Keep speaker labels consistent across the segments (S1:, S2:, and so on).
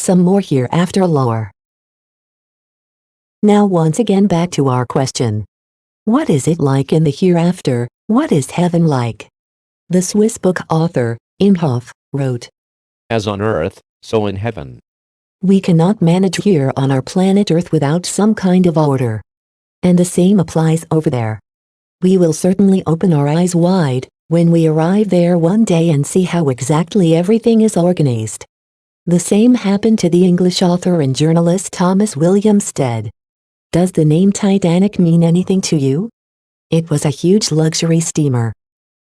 S1: some more hereafter lore. Now once again back to our question. What is it like in the hereafter? What is heaven like? The Swiss book author, Imhoff, wrote,
S2: As on earth, so in heaven.
S1: We cannot manage here on our planet Earth without some kind of order. And the same applies over there. We will certainly open our eyes wide when we arrive there one day and see how exactly everything is organized. The same happened to the English author and journalist Thomas William Stead. Does the name Titanic mean anything to you? It was a huge luxury steamer.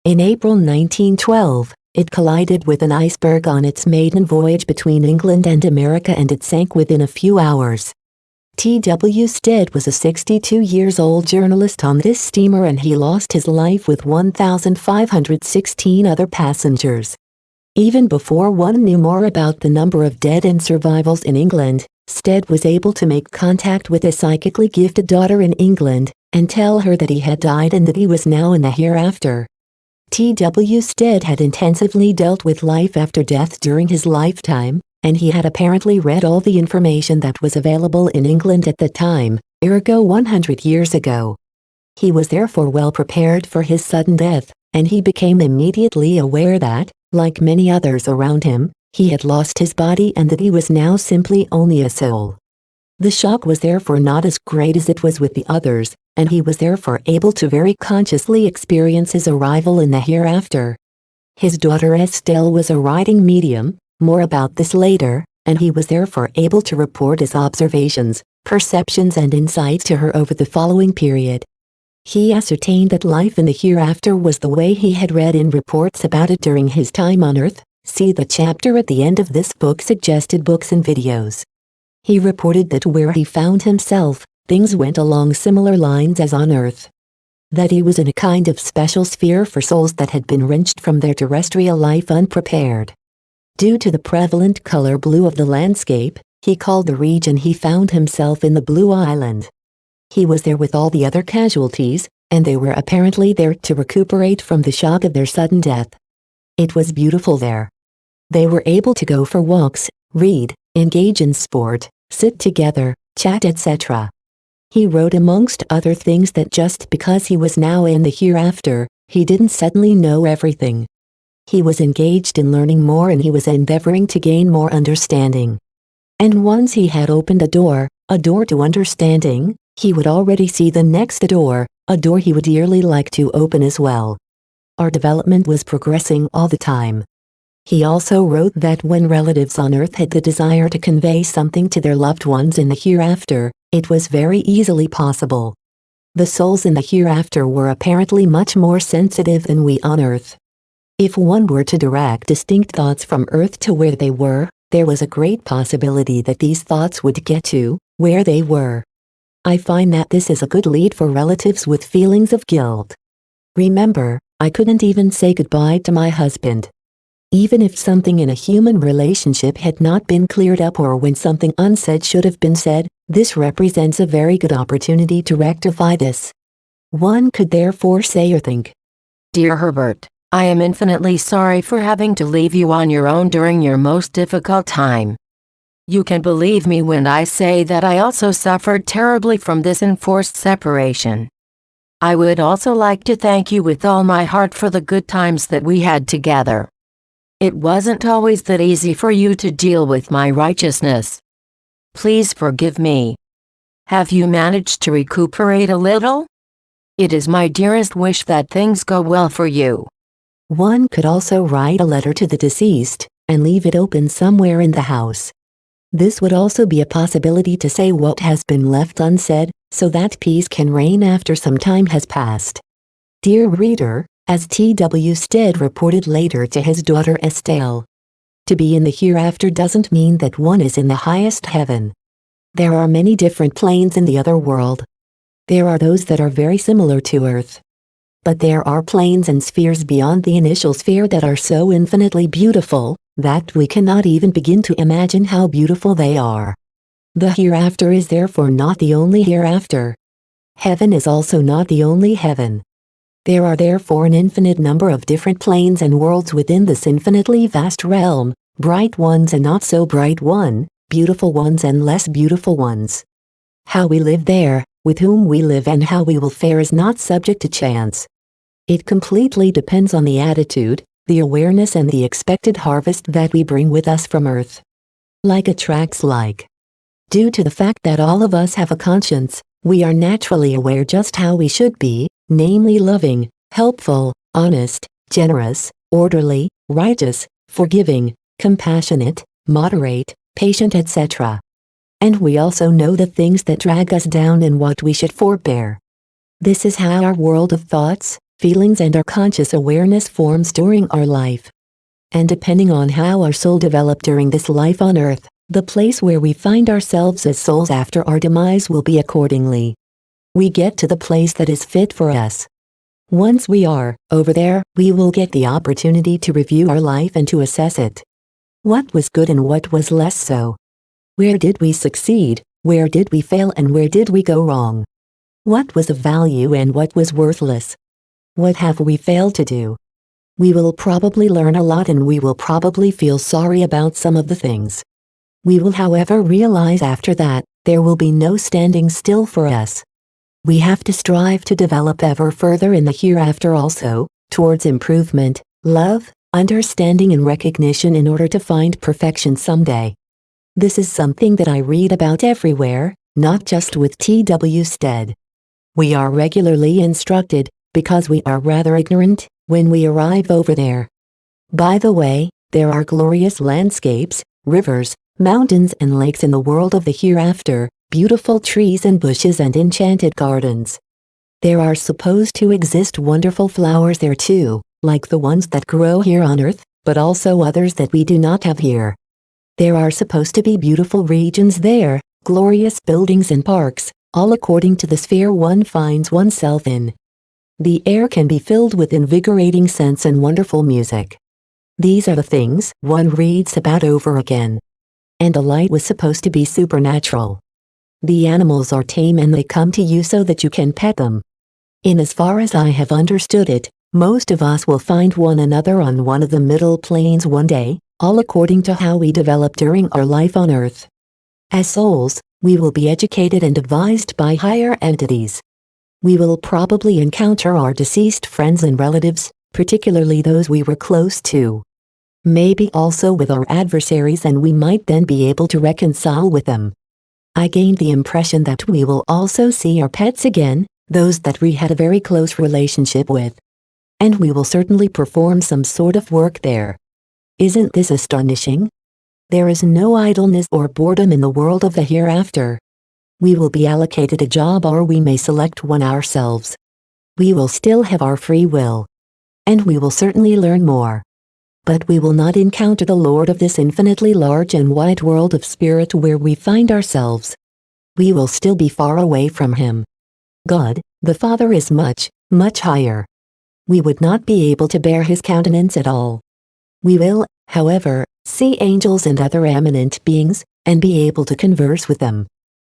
S1: In April 1912, it collided with an iceberg on its maiden voyage between England and America, and it sank within a few hours. T.W. Stead was a 62-years-old journalist on this steamer, and he lost his life with 1,516 other passengers. Even before one knew more about the number of dead and survivals in England, Stead was able to make contact with a psychically gifted daughter in England and tell her that he had died and that he was now in the hereafter. T.W. Stead had intensively dealt with life after death during his lifetime, and he had apparently read all the information that was available in England at the time, ergo 100 years ago. He was therefore well prepared for his sudden death, and he became immediately aware that, like many others around him, he had lost his body and that he was now simply only a soul. The shock was therefore not as great as it was with the others, and he was therefore able to very consciously experience his arrival in the hereafter. His daughter Estelle was a writing medium, more about this later, and he was therefore able to report his observations, perceptions and insights to her over the following period. He ascertained that life in the hereafter was the way he had read in reports about it during his time on Earth. See the chapter at the end of this book, Suggested Books and Videos. He reported that where he found himself, things went along similar lines as on Earth. That he was in a kind of special sphere for souls that had been wrenched from their terrestrial life unprepared. Due to the prevalent color blue of the landscape, he called the region he found himself in the Blue Island. He was there with all the other casualties, and they were apparently there to recuperate from the shock of their sudden death. It was beautiful there. They were able to go for walks, read, engage in sport, sit together, chat, etc. He wrote amongst other things that just because he was now in the hereafter, he didn't suddenly know everything. He was engaged in learning more, and he was endeavoring to gain more understanding. And once he had opened a door to understanding, he would already see the next door, a door he would dearly like to open as well. Our development was progressing all the time. He also wrote that when relatives on Earth had the desire to convey something to their loved ones in the hereafter, it was very easily possible. The souls in the hereafter were apparently much more sensitive than we on Earth. If one were to direct distinct thoughts from Earth to where they were, there was a great possibility that these thoughts would get to where they were. I find that this is a good lead for relatives with feelings of guilt. Remember, I couldn't even say goodbye to my husband. Even if something in a human relationship had not been cleared up, or when something unsaid should have been said, this represents a very good opportunity to rectify this. One could therefore say or think,
S3: Dear Herbert, I am infinitely sorry for having to leave you on your own during your most difficult time. You can believe me when I say that I also suffered terribly from this enforced separation. I would also like to thank you with all my heart for the good times that we had together. It wasn't always that easy for you to deal with my righteousness. Please forgive me. Have you managed to recuperate a little? It is my dearest wish that things go well for you.
S1: One could also write a letter to the deceased and leave it open somewhere in the house. This would also be a possibility to say what has been left unsaid, so that peace can reign after some time has passed. Dear reader, as T.W. Stead reported later to his daughter Estelle, to be in the hereafter doesn't mean that one is in the highest heaven. There are many different planes in the other world. There are those that are very similar to Earth. But there are planes and spheres beyond the initial sphere that are so infinitely beautiful that we cannot even begin to imagine how beautiful they are. The hereafter is therefore not the only hereafter. Heaven is also not the only heaven. There are therefore an infinite number of different planes and worlds within this infinitely vast realm, bright ones and not so bright one, beautiful ones and less beautiful ones. How we live there, with whom we live and how we will fare is not subject to chance. It completely depends on the attitude, the awareness and the expected harvest that we bring with us from earth. Like attracts like. Due to the fact that all of us have a conscience, we are naturally aware just how we should be, namely loving, helpful, honest, generous, orderly, righteous, forgiving, compassionate, moderate, patient, etc. And we also know the things that drag us down and what we should forbear. This is how our world of thoughts, feelings and our conscious awareness forms during our life. And depending on how our soul developed during this life on earth, the place where we find ourselves as souls after our demise will be accordingly. We get to the place that is fit for us. Once we are over there, we will get the opportunity to review our life and to assess it. What was good and what was less so? Where did we succeed, where did we fail and where did we go wrong? What was of value and what was worthless? What have we failed to do? We will probably learn a lot and we will probably feel sorry about some of the things. We will however realize after that, there will be no standing still for us. We have to strive to develop ever further in the hereafter also, towards improvement, love, understanding and recognition in order to find perfection someday. This is something that I read about everywhere, not just with T.W. Stead. We are regularly instructed, because we are rather ignorant, when we arrive over there. By the way, there are glorious landscapes, rivers, mountains and lakes in the world of the hereafter, beautiful trees and bushes and enchanted gardens. There are supposed to exist wonderful flowers there too, like the ones that grow here on earth, but also others that we do not have here. There are supposed to be beautiful regions there, glorious buildings and parks, all according to the sphere one finds oneself in. The air can be filled with invigorating scents and wonderful music. These are the things one reads about over again. And the light was supposed to be supernatural. The animals are tame and they come to you so that you can pet them. In as far as I have understood it, most of us will find one another on one of the middle planes one day, all according to how we develop during our life on earth. As souls, we will be educated and advised by higher entities. We will probably encounter our deceased friends and relatives, particularly those we were close to. Maybe also with our adversaries, and we might then be able to reconcile with them. I gained the impression that we will also see our pets again, those that we had a very close relationship with. And we will certainly perform some sort of work there. Isn't this astonishing? There is no idleness or boredom in the world of the hereafter. We will be allocated a job or we may select one ourselves. We will still have our free will. And we will certainly learn more. But we will not encounter the Lord of this infinitely large and wide world of spirit where we find ourselves. We will still be far away from Him. God, the Father, is much, much higher. We would not be able to bear His countenance at all. We will, however, see angels and other eminent beings, and be able to converse with them.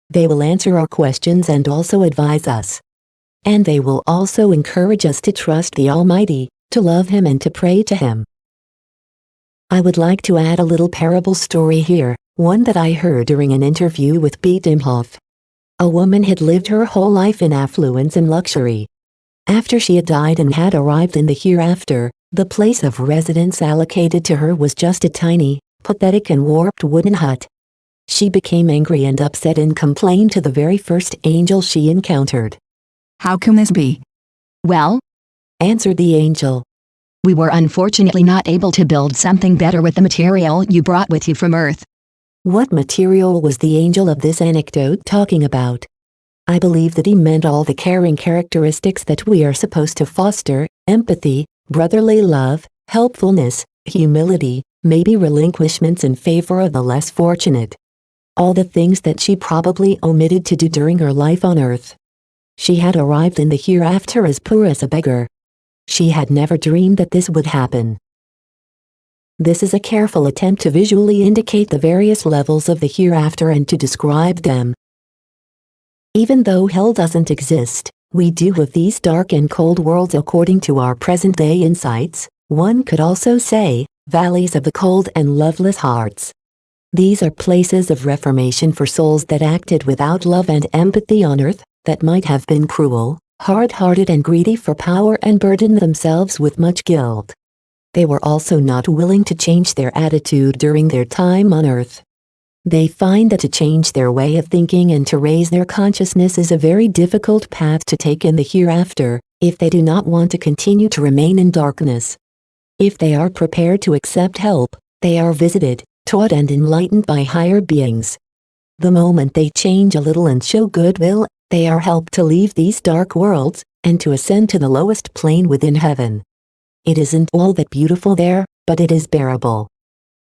S1: They will answer our questions and also advise us. And they will also encourage us to trust the Almighty, to love Him and to pray to Him. I would like to add a little parable story here, one that I heard during an interview with B. Dimhoff. A woman had lived her whole life in affluence and luxury. After she had died and had arrived in the hereafter, the place of residence allocated to her was just a tiny, pathetic and warped wooden hut. She became angry and upset and complained to the very first angel she encountered.
S4: "How can this be?" "Well,"
S1: answered the angel,
S4: "we were unfortunately not able to build something better with the material you brought with you from Earth."
S1: What material was the angel of this anecdote talking about? I believe that he meant all the caring characteristics that we are supposed to foster: empathy, brotherly love, helpfulness, humility, maybe relinquishments in favor of the less fortunate. All the things that she probably omitted to do during her life on earth. She had arrived in the hereafter as poor as a beggar. She had never dreamed that this would happen. This is a careful attempt to visually indicate the various levels of the hereafter and to describe them. Even though hell doesn't exist, we do have these dark and cold worlds according to our present-day insights. One could also say, valleys of the cold and loveless hearts. These are places of reformation for souls that acted without love and empathy on earth, that might have been cruel, hard-hearted and greedy for power and burdened themselves with much guilt. They were also not willing to change their attitude during their time on earth. They find that to change their way of thinking and to raise their consciousness is a very difficult path to take in the hereafter, if they do not want to continue to remain in darkness. If they are prepared to accept help, they are visited, taught and enlightened by higher beings. The moment they change a little and show goodwill, they are helped to leave these dark worlds, and to ascend to the lowest plane within heaven. It isn't all that beautiful there, but it is bearable.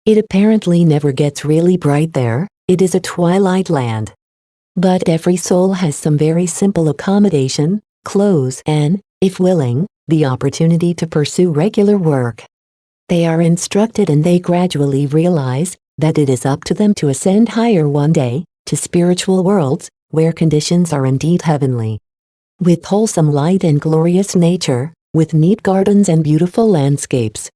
S1: It apparently never gets really bright there, it is a twilight land. But every soul has some very simple accommodation, clothes and, if willing, the opportunity to pursue regular work. They are instructed and they gradually realize that it is up to them to ascend higher one day, to spiritual worlds, where conditions are indeed heavenly. With wholesome light and glorious nature, with neat gardens and beautiful landscapes.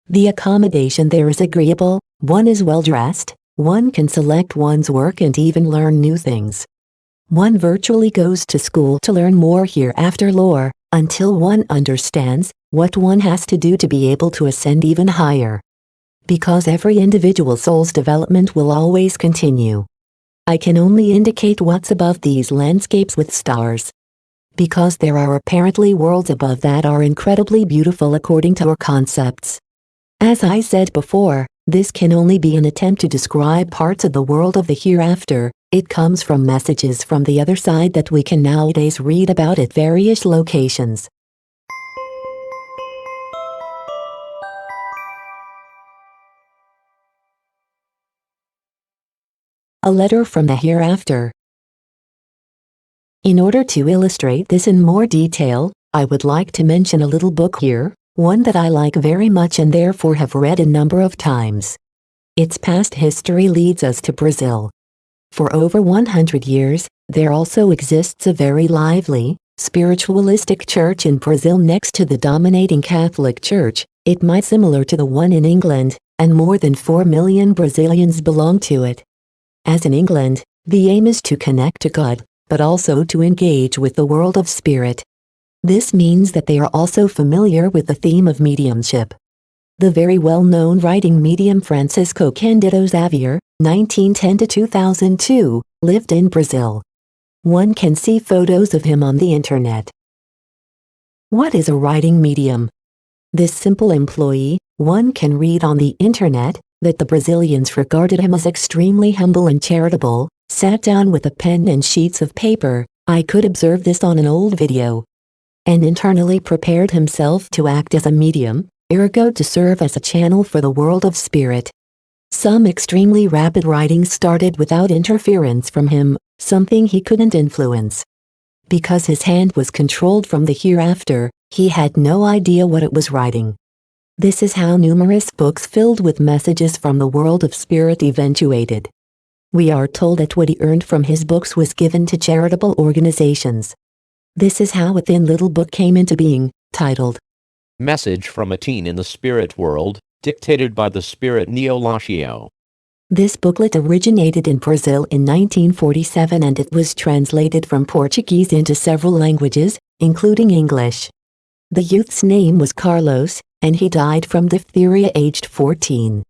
S1: The accommodation there is agreeable, one is well dressed, one can select one's work and even learn new things. One virtually goes to school to learn more hereafter lore, until one understands what one has to do to be able to ascend even higher. Because every individual soul's development will always continue. I can only indicate what's above these landscapes with stars. Because there are apparently worlds above that are incredibly beautiful according to our concepts. As I said before, this can only be an attempt to describe parts of the world of the hereafter. It comes from messages from the other side that we can nowadays read about at various locations. A letter from the hereafter. In order to illustrate this in more detail, I would like to mention a little book here, one that I like very much and therefore have read a number of times. Its past history leads us to Brazil. For over 100 years, there also exists a very lively, spiritualistic church in Brazil next to the dominating Catholic Church. It might similar to the one in England, and more than 4 million Brazilians belong to it. As in England, the aim is to connect to God, but also to engage with the world of spirit. This means that they are also familiar with the theme of mediumship. The very well-known writing medium Francisco Cândido Xavier, 1910 to 2002, lived in Brazil. One can see photos of him on the internet. What is a writing medium? This simple employee, one can read on the internet, that the Brazilians regarded him as extremely humble and charitable, sat down with a pen and sheets of paper, I could observe this on an old video, and internally prepared himself to act as a medium, ergo to serve as a channel for the world of spirit. Some extremely rapid writings started without interference from him, something he couldn't influence. Because his hand was controlled from the hereafter, he had no idea what it was writing. This is how numerous books filled with messages from the world of spirit eventuated. We are told that what he earned from his books was given to charitable organizations. This is how a thin little book came into being, titled
S2: Message from a Teen in the Spirit World, dictated by the spirit Neo-Lacio.
S1: This booklet originated in Brazil in 1947 and it was translated from Portuguese into several languages, including English. The youth's name was Carlos, and he died from diphtheria aged 14.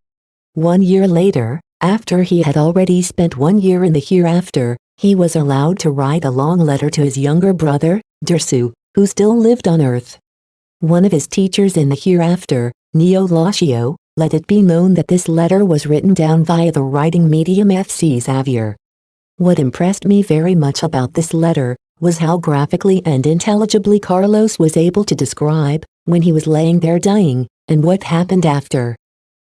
S1: 1 year later, after he had already spent 1 year in the hereafter, he was allowed to write a long letter to his younger brother, Dirceu, who still lived on earth. One of his teachers in the hereafter, Neo-Lacio, let it be known that this letter was written down via the writing medium FC Xavier. What impressed me very much about this letter was how graphically and intelligibly Carlos was able to describe, when he was laying there dying, and what happened after.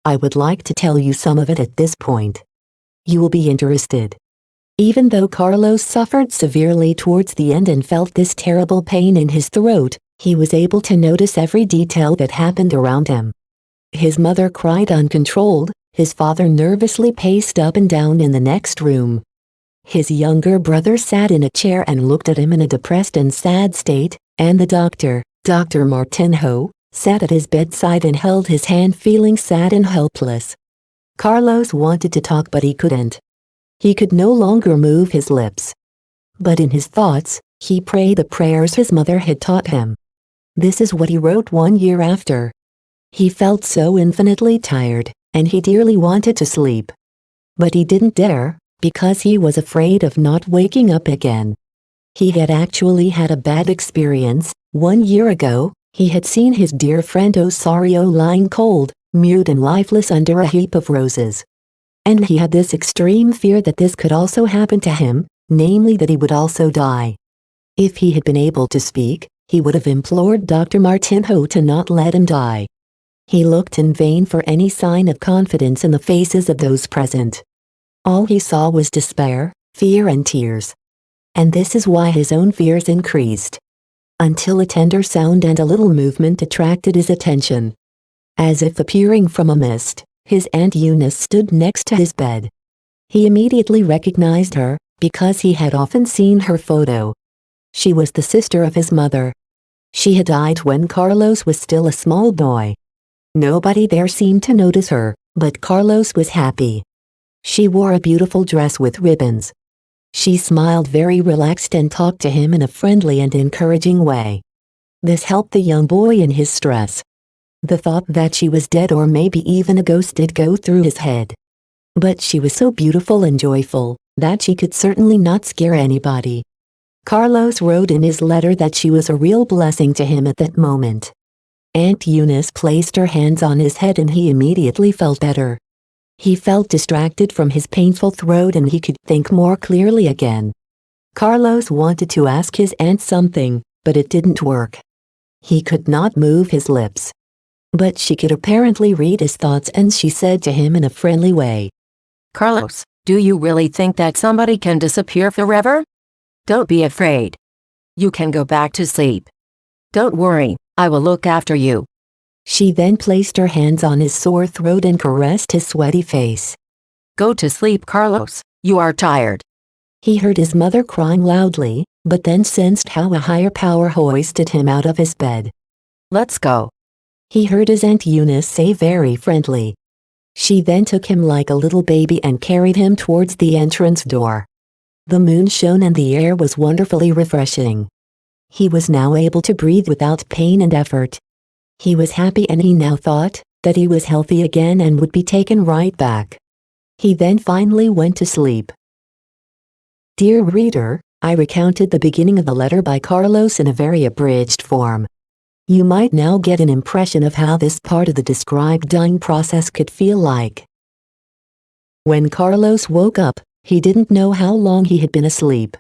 S1: I would like to tell you some of it at this point. You will be interested. Even though Carlos suffered severely towards the end and felt this terrible pain in his throat, he was able to notice every detail that happened around him. His mother cried uncontrolled, his father nervously paced up and down in the next room. His younger brother sat in a chair and looked at him in a depressed and sad state, and the doctor, Dr. Martinho, sat at his bedside and held his hand feeling sad and helpless. Carlos wanted to talk but he couldn't. He could no longer move his lips. But in his thoughts, he prayed the prayers his mother had taught him. This is what he wrote 1 year after. He felt so infinitely tired, and he dearly wanted to sleep. But he didn't dare, because he was afraid of not waking up again. He had actually had a bad experience. 1 year ago, he had seen his dear friend Osorio lying cold, mute and lifeless under a heap of roses. And he had this extreme fear that this could also happen to him, namely that he would also die. If he had been able to speak, he would have implored Dr. Martinho to not let him die. He looked in vain for any sign of confidence in the faces of those present. All he saw was despair, fear and tears. And this is why his own fears increased. Until a tender sound and a little movement attracted his attention. As if appearing from a mist, his Aunt Eunice stood next to his bed. He immediately recognized her, because he had often seen her photo. She was the sister of his mother. She had died when Carlos was still a small boy. Nobody there seemed to notice her, but Carlos was happy. She wore a beautiful dress with ribbons. She smiled very relaxed and talked to him in a friendly and encouraging way. This helped the young boy in his stress. The thought that she was dead or maybe even a ghost did go through his head. But she was so beautiful and joyful, that she could certainly not scare anybody. Carlos wrote in his letter that she was a real blessing to him at that moment. Aunt Eunice placed her hands on his head and he immediately felt better. He felt distracted from his painful throat and he could think more clearly again. Carlos wanted to ask his aunt something, but it didn't work. He could not move his lips. But she could apparently read his thoughts and she said to him in a friendly way,
S3: Carlos, do you really think that somebody can disappear forever? Don't be afraid. You can go back to sleep. Don't worry, I will look after you.
S1: She then placed her hands on his sore throat and caressed his sweaty face.
S3: Go to sleep, Carlos, you are tired.
S1: He heard his mother crying loudly, but then sensed how a higher power hoisted him out of his bed.
S3: Let's go.
S1: He heard his Aunt Eunice say very friendly. She then took him like a little baby and carried him towards the entrance door. The moon shone and the air was wonderfully refreshing. He was now able to breathe without pain and effort. He was happy and he now thought that he was healthy again and would be taken right back. He then finally went to sleep. Dear reader, I recounted the beginning of the letter by Carlos in a very abridged form. You might now get an impression of how this part of the described dying process could feel like. When Carlos woke up, he didn't know how long he had been asleep.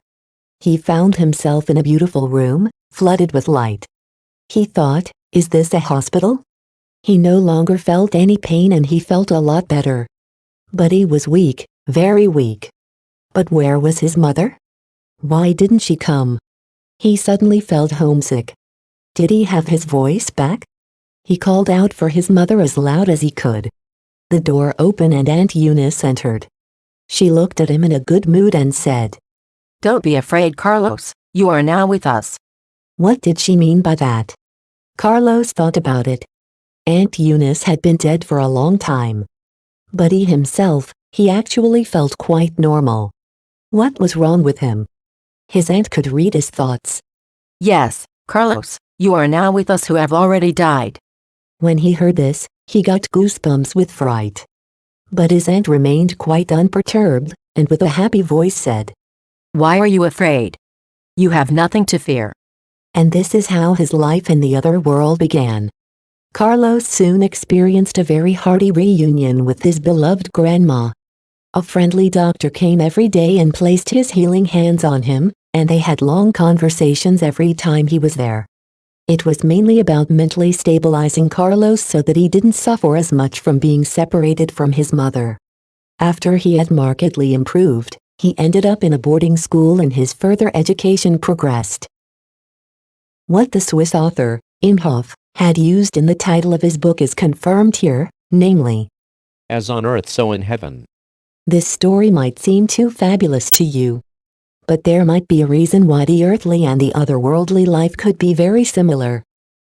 S1: He found himself in a beautiful room, flooded with light. He thought, is this a hospital? He no longer felt any pain and he felt a lot better. But he was weak, very weak. But where was his mother? Why didn't she come? He suddenly felt homesick. Did he have his voice back? He called out for his mother as loud as he could. The door opened and Aunt Eunice entered. She looked at him in a good mood and said,
S3: Don't be afraid, Carlos, you are now with us.
S1: What did she mean by that? Carlos thought about it. Aunt Eunice had been dead for a long time. But he actually felt quite normal. What was wrong with him? His aunt could read his thoughts.
S3: Yes, Carlos, you are now with us who have already died.
S1: When he heard this, he got goosebumps with fright. But his aunt remained quite unperturbed, and with a happy voice said,
S3: Why are you afraid? You have nothing to fear.
S1: And this is how his life in the other world began. Carlos soon experienced a very hearty reunion with his beloved grandma. A friendly doctor came every day and placed his healing hands on him, and they had long conversations every time he was there. It was mainly about mentally stabilizing Carlos so that he didn't suffer as much from being separated from his mother. After he had markedly improved, he ended up in a boarding school and his further education progressed. What the Swiss author, Imhoff, had used in the title of his book is confirmed here, namely,
S2: As on earth so in heaven.
S1: This story might seem too fabulous to you. But there might be a reason why the earthly and the otherworldly life could be very similar.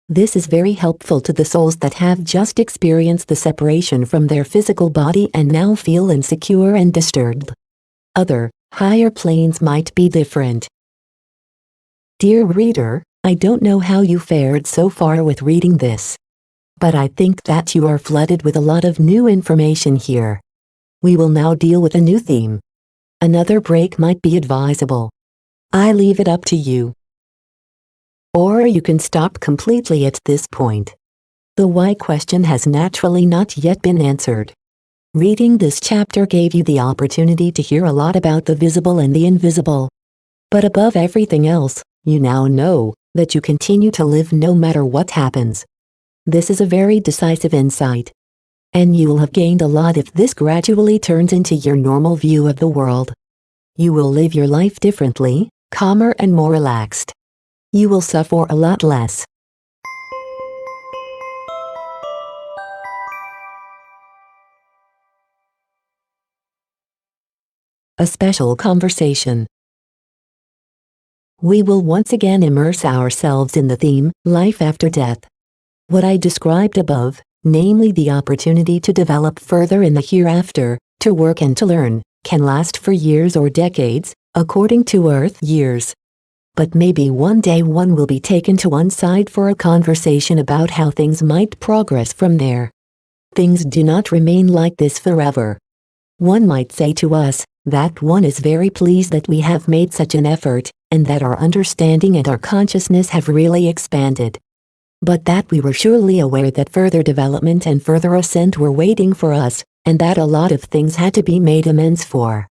S1: This is very helpful to the souls that have just experienced the separation from their physical body and now feel insecure and disturbed. Other, higher planes might be different. Dear reader, I don't know how you fared so far with reading this, but I think that you are flooded with a lot of new information here. We will now deal with a new theme. Another break might be advisable. I leave it up to you. Or you can stop completely at this point. The why question has naturally not yet been answered. Reading this chapter gave you the opportunity to hear a lot about the visible and the invisible. But above everything else, you now know that you continue to live no matter what happens. This is a very decisive insight. And you will have gained a lot if this gradually turns into your normal view of the world. You will live your life differently, calmer and more relaxed. You will suffer a lot less. A special conversation. We will once again immerse ourselves in the theme, life after death. What I described above, namely the opportunity to develop further in the hereafter, to work and to learn, can last for years or decades, according to Earth years. But maybe one day one will be taken to one side for a conversation about how things might progress from there. Things do not remain like this forever. One might say to us that one is very pleased that we have made such an effort, and that our understanding and our consciousness have really expanded. But that we were surely aware that further development and further ascent were waiting for us, and that a lot of things had to be made amends for.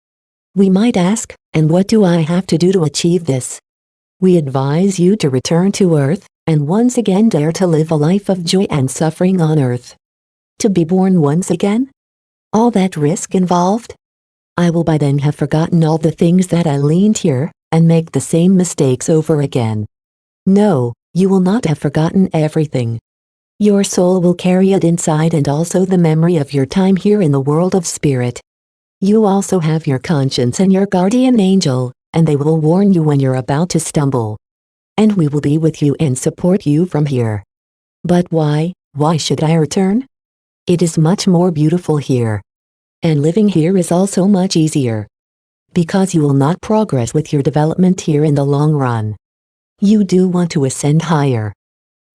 S1: We might ask, and what do I have to do to achieve this? We advise you to return to Earth, and once again dare to live a life of joy and suffering on Earth. To be born once again? All that risk involved? I will by then have forgotten all the things that I learned here, and make the same mistakes over again. No, you will not have forgotten everything. Your soul will carry it inside and also the memory of your time here in the world of spirit. You also have your conscience and your guardian angel, and they will warn you when you're about to stumble. And we will be with you and support you from here. But why should I return? It is much more beautiful here. And living here is also much easier. Because you will not progress with your development here in the long run. You do want to ascend higher.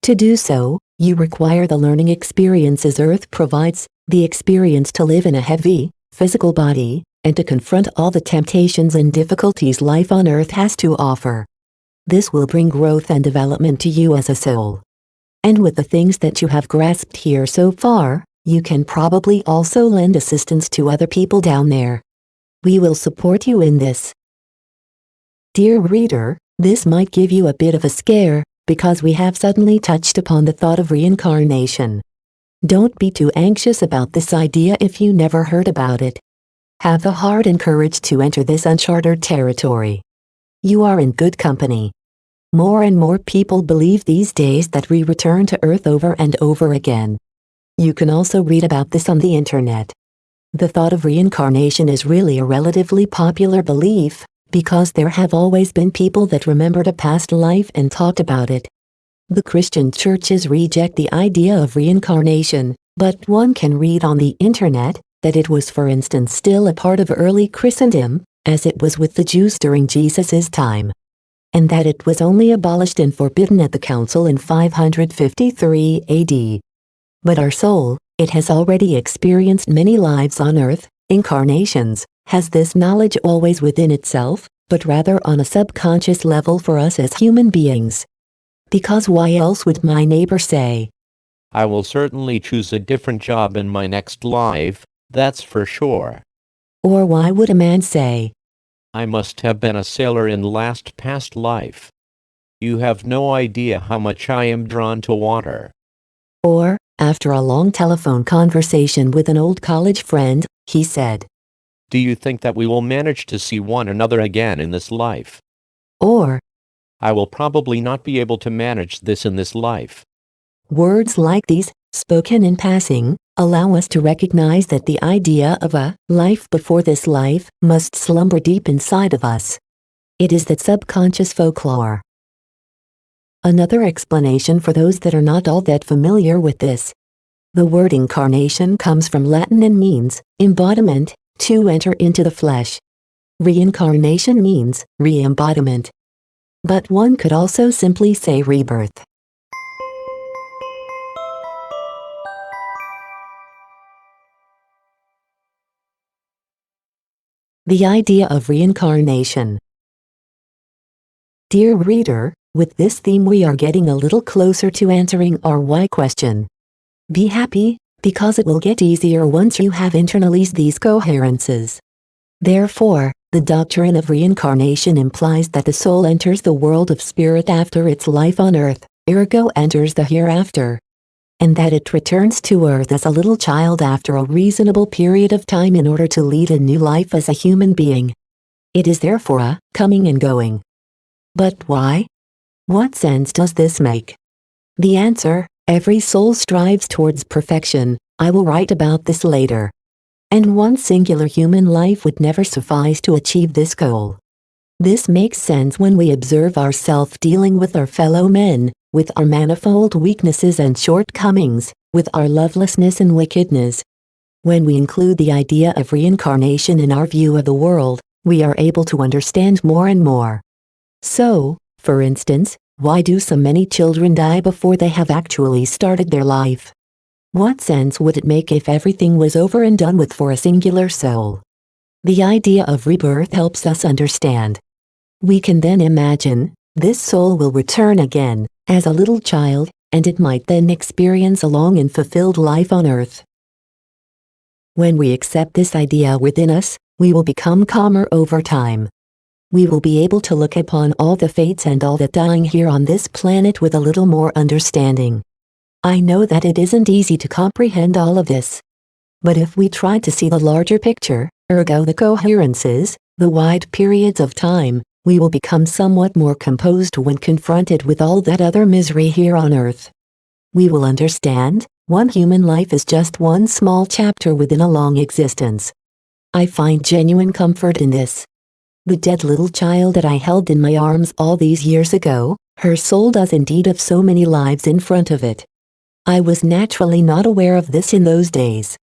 S1: To do so, you require the learning experiences Earth provides, the experience to live in a heavy, physical body, and to confront all the temptations and difficulties life on Earth has to offer. This will bring growth and development to you as a soul. And with the things that you have grasped here so far, you can probably also lend assistance to other people down there. We will support you in this. Dear reader, this might give you a bit of a scare, because we have suddenly touched upon the thought of reincarnation. Don't be too anxious about this idea if you never heard about it. Have the heart and courage to enter this uncharted territory. You are in good company. More and more people believe these days that we return to Earth over and over again. You can also read about this on the internet. The thought of reincarnation is really a relatively popular belief, because there have always been people that remembered a past life and talked about it. The Christian churches reject the idea of reincarnation, but one can read on the internet that it was, for instance, still a part of early Christendom, as it was with the Jews during Jesus' time. And that it was only abolished and forbidden at the council in 553 AD. But our soul, it has already experienced many lives on Earth, incarnations, has this knowledge always within itself, but rather on a subconscious level for us as human beings. Because why else would my neighbor say,
S2: I will certainly choose a different job in my next life, that's for sure.
S1: Or why would a man say,
S2: I must have been a sailor in past life. You have no idea how much I am drawn to water.
S1: Or, after a long telephone conversation with an old college friend, he said,
S2: Do you think that we will manage to see one another again in this life?
S1: Or,
S2: I will probably not be able to manage this in this life.
S1: Words like these, spoken in passing, allow us to recognize that the idea of a life before this life must slumber deep inside of us. It is that subconscious folklore. Another explanation for those that are not all that familiar with this. The word incarnation comes from Latin and means embodiment, to enter into the flesh. Reincarnation means re-embodiment. But one could also simply say rebirth. The idea of reincarnation. Dear reader, with this theme we are getting a little closer to answering our why question. Be happy, because it will get easier once you have internalized these coherences. Therefore, the doctrine of reincarnation implies that the soul enters the world of spirit after its life on earth, ergo enters the hereafter. And that it returns to earth as a little child after a reasonable period of time in order to lead a new life as a human being. It is therefore a coming and going. But why? What sense does this make? The answer: every soul strives towards perfection. I will write about this later. And one singular human life would never suffice to achieve this goal. This makes sense when we observe ourselves dealing with our fellow men, with our manifold weaknesses and shortcomings, with our lovelessness and wickedness. When we include the idea of reincarnation in our view of the world, we are able to understand more and more. So, for instance, why do so many children die before they have actually started their life? What sense would it make if everything was over and done with for a singular soul? The idea of rebirth helps us understand. We can then imagine, this soul will return again, as a little child, and it might then experience a long and fulfilled life on earth. When we accept this idea within us, we will become calmer over time. We will be able to look upon all the fates and all the dying here on this planet with a little more understanding. I know that it isn't easy to comprehend all of this. But if we try to see the larger picture, ergo the coherences, the wide periods of time, we will become somewhat more composed when confronted with all that other misery here on earth. We will understand, one human life is just one small chapter within a long existence. I find genuine comfort in this. The dead little child that I held in my arms all these years ago, her soul does indeed have so many lives in front of it. I was naturally not aware of this in those days.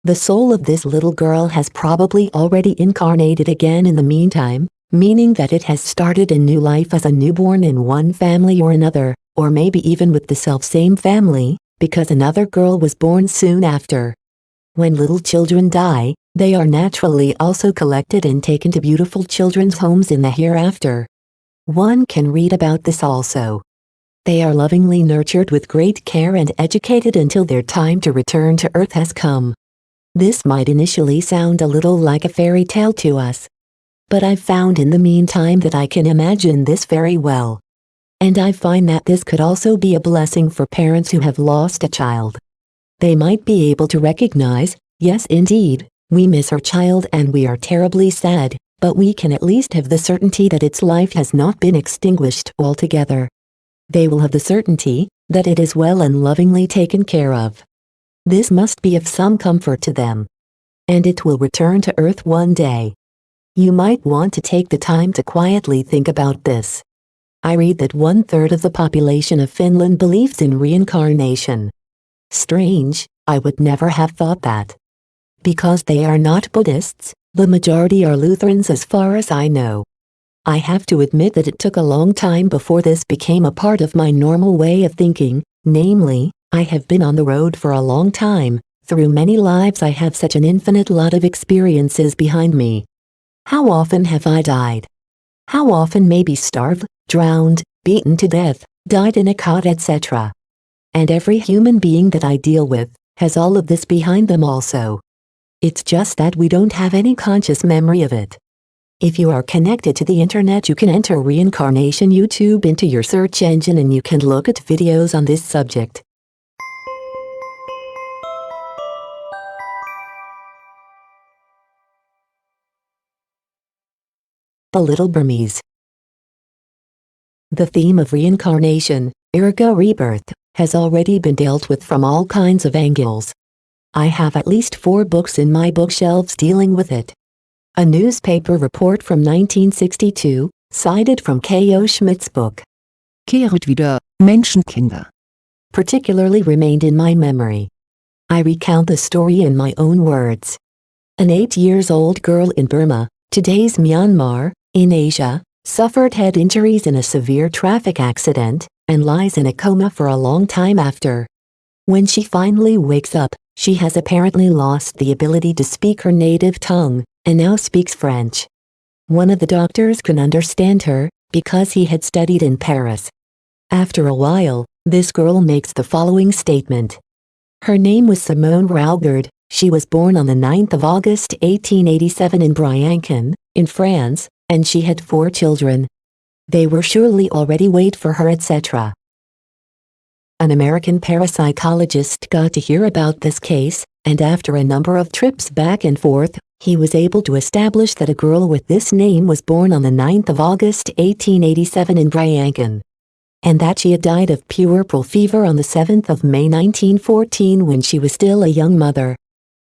S1: The soul of this little girl has probably already incarnated again in the meantime, meaning that it has started a new life as a newborn in one family or another, or maybe even with the self-same family, because another girl was born soon after. When little children die, they are naturally also collected and taken to beautiful children's homes in the hereafter. One can read about this also. They are lovingly nurtured with great care and educated until their time to return to earth has come. This might initially sound a little like a fairy tale to us. But I've found in the meantime that I can imagine this very well. And I find that this could also be a blessing for parents who have lost a child. They might be able to recognize, yes indeed, we miss our child and we are terribly sad, but we can at least have the certainty that its life has not been extinguished altogether. They will have the certainty that it is well and lovingly taken care of. This must be of some comfort to them. And it will return to earth one day. You might want to take the time to quietly think about this. I read that 1/3 of the population of Finland believes in reincarnation. Strange, I would never have thought that. Because they are not Buddhists, the majority are Lutherans as far as I know. I have to admit that it took a long time before this became a part of my normal way of thinking, namely, I have been on the road for a long time, through many lives I have such an infinite lot of experiences behind me. How often have I died? How often maybe starved, drowned, beaten to death, died in a cot etc. And every human being that I deal with, has all of this behind them also. It's just that we don't have any conscious memory of it. If you are connected to the internet you can enter Reincarnation YouTube into your search engine and you can look at videos on this subject. The Little Burmese. The theme of reincarnation, ergo rebirth, has already been dealt with from all kinds of angles. I have at least 4 books in my bookshelves dealing with it. A newspaper report from 1962, cited from K.O. Schmidt's book.
S5: Kehret wieder, Menschenkinder.
S1: particularly remained in my memory. I recount the story in my own words. An 8-year-old girl in Burma, today's Myanmar, in Asia, suffered head injuries in a severe traffic accident, and lies in a coma for a long time after. When she finally wakes up, she has apparently lost the ability to speak her native tongue, and now speaks French. One of the doctors could understand her, because he had studied in Paris. After a while, this girl makes the following statement. Her name was Simone Raugard. She was born on the 9th of August 1887 in Briançon, in France, and she had 4 children. They were surely already wait for her, etc. An American parapsychologist got to hear about this case, and after a number of trips back and forth, he was able to establish that a girl with this name was born on the 9th of August 1887 in Briançon, and that she had died of puerperal fever on the 7th of May 1914 when she was still a young mother.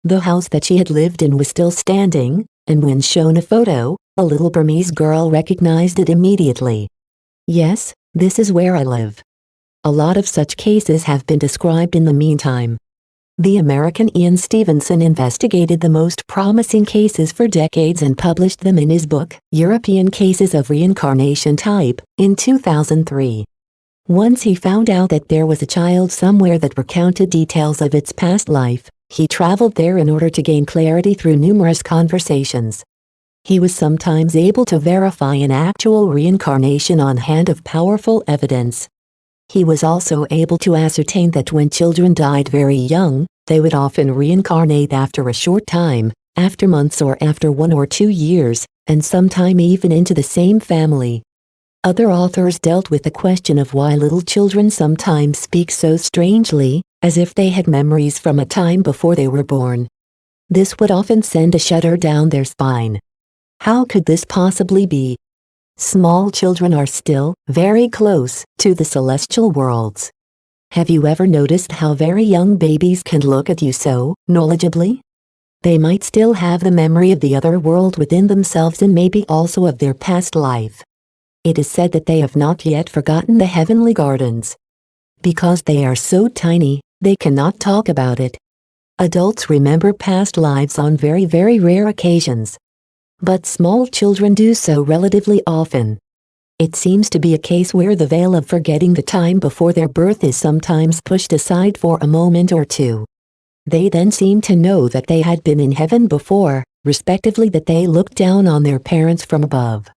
S1: The house that she had lived in was still standing, and when shown a photo, a Little Burmese girl recognized it immediately. Yes, this is where I live. A lot of such cases have been described in the meantime. The American Ian Stevenson investigated the most promising cases for decades and published them in his book, European Cases of Reincarnation Type, in 2003. Once he found out that there was a child somewhere that recounted details of its past life, he traveled there in order to gain clarity through numerous conversations. He was sometimes able to verify an actual reincarnation on hand of powerful evidence. He was also able to ascertain that when children died very young, they would often reincarnate after a short time, after months or after 1 or 2 years, and sometime even into the same family. Other authors dealt with the question of why little children sometimes speak so strangely, as if they had memories from a time before they were born. This would often send a shudder down their spine. How could this possibly be? Small children are still very close to the celestial worlds. Have you ever noticed how very young babies can look at you so knowledgeably? They might still have the memory of the other world within themselves and maybe also of their past life. It is said that they have not yet forgotten the heavenly gardens. Because they are so tiny, they cannot talk about it. Adults remember past lives on very, very rare occasions. But small children do so relatively often. It seems to be a case where the veil of forgetting the time before their birth is sometimes pushed aside for a moment or two. They then seem to know that they had been in heaven before, respectively that they looked down on their parents from above.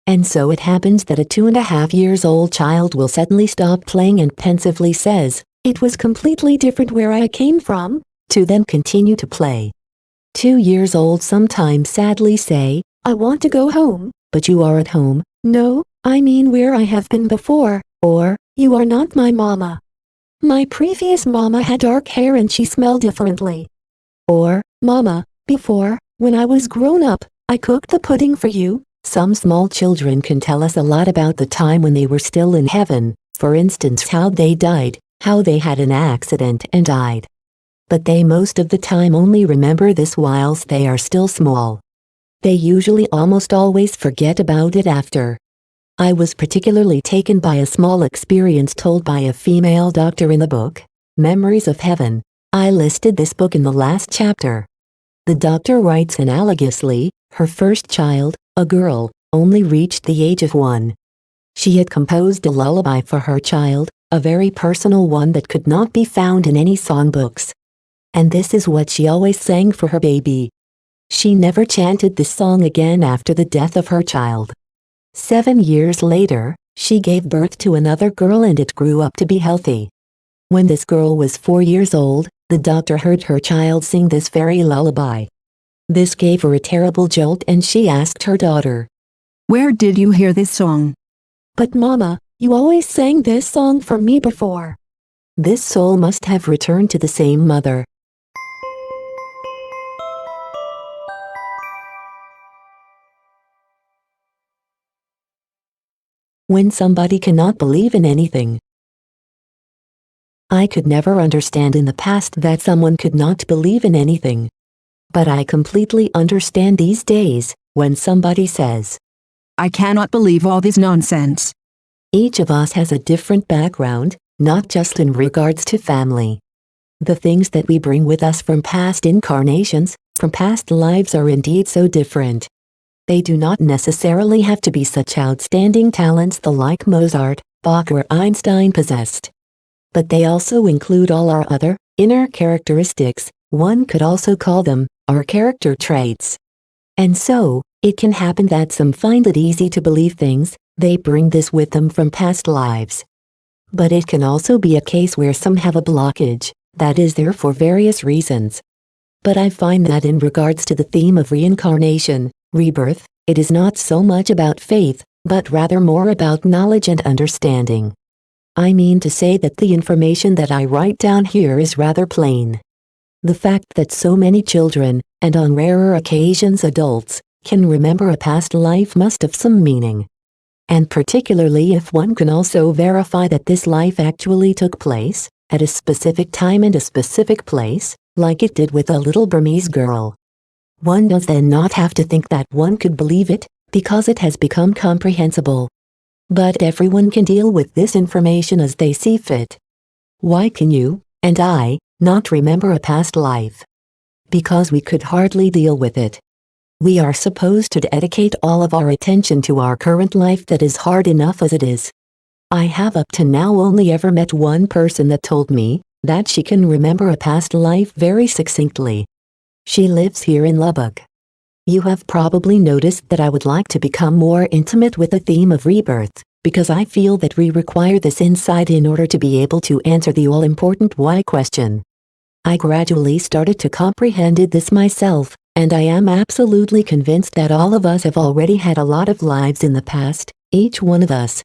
S1: And so it happens that a 2.5-year-old child will suddenly stop playing and pensively says, "It was completely different where I came from," to then continue to play. 2 years old sometimes sadly say, "I want to go home," but you are at home. "No, I mean where I have been before," or, "You are not my mama. My previous mama had dark hair and she smelled differently." Or, "Mama, before, when I was grown up, I cooked the pudding for you." Some small children can tell us a lot about the time when they were still in heaven, for instance how they died, how they had an accident and died. But they most of the time only remember this whilst they are still small. They usually almost always forget about it after. I was particularly taken by a small experience told by a female doctor in the book, Memories of Heaven. I listed this book in the last chapter. The doctor writes analogously, her first child, a girl, only reached the age of 1. She had composed a lullaby for her child, a very personal one that could not be found in any songbooks. And this is what she always sang for her baby. She never chanted this song again after the death of her child. 7 years later, she gave birth to another girl and it grew up to be healthy. When this girl was 4 years old, the doctor heard her child sing this very lullaby. This gave her a terrible jolt and she asked her daughter,
S5: Where did you hear this song?
S1: "But Mama, you always sang this song for me before." This soul must have returned to the same mother. When somebody cannot believe in anything. I could never understand in the past that someone could not believe in anything. But I completely understand these days, when somebody says,
S5: I cannot believe all this nonsense.
S1: Each of us has a different background, not just in regards to family. The things that we bring with us from past incarnations, from past lives are indeed so different. They do not necessarily have to be such outstanding talents the like Mozart, Bach or Einstein possessed. But they also include all our other, inner characteristics, one could also call them, our character traits. And so, it can happen that some find it easy to believe things, they bring this with them from past lives. But it can also be a case where some have a blockage, that is there for various reasons. But I find that in regards to the theme of reincarnation, rebirth, it is not so much about faith, but rather more about knowledge and understanding. I mean to say that the information that I write down here is rather plain. The fact that so many children, and on rarer occasions adults, can remember a past life must have some meaning. And particularly if one can also verify that this life actually took place, at a specific time and a specific place, like it did with a little Burmese girl. One does then not have to think that one could believe it, because it has become comprehensible. But everyone can deal with this information as they see fit. Why can you, and I, not remember a past life? Because we could hardly deal with it. We are supposed to dedicate all of our attention to our current life that is hard enough as it is. I have up to now only ever met one person that told me that she can remember a past life very succinctly. She lives here in Lubbock. You have probably noticed that I would like to become more intimate with the theme of rebirth, because I feel that we require this insight in order to be able to answer the all-important why question. I gradually started to comprehend this myself, and I am absolutely convinced that all of us have already had a lot of lives in the past, each one of us.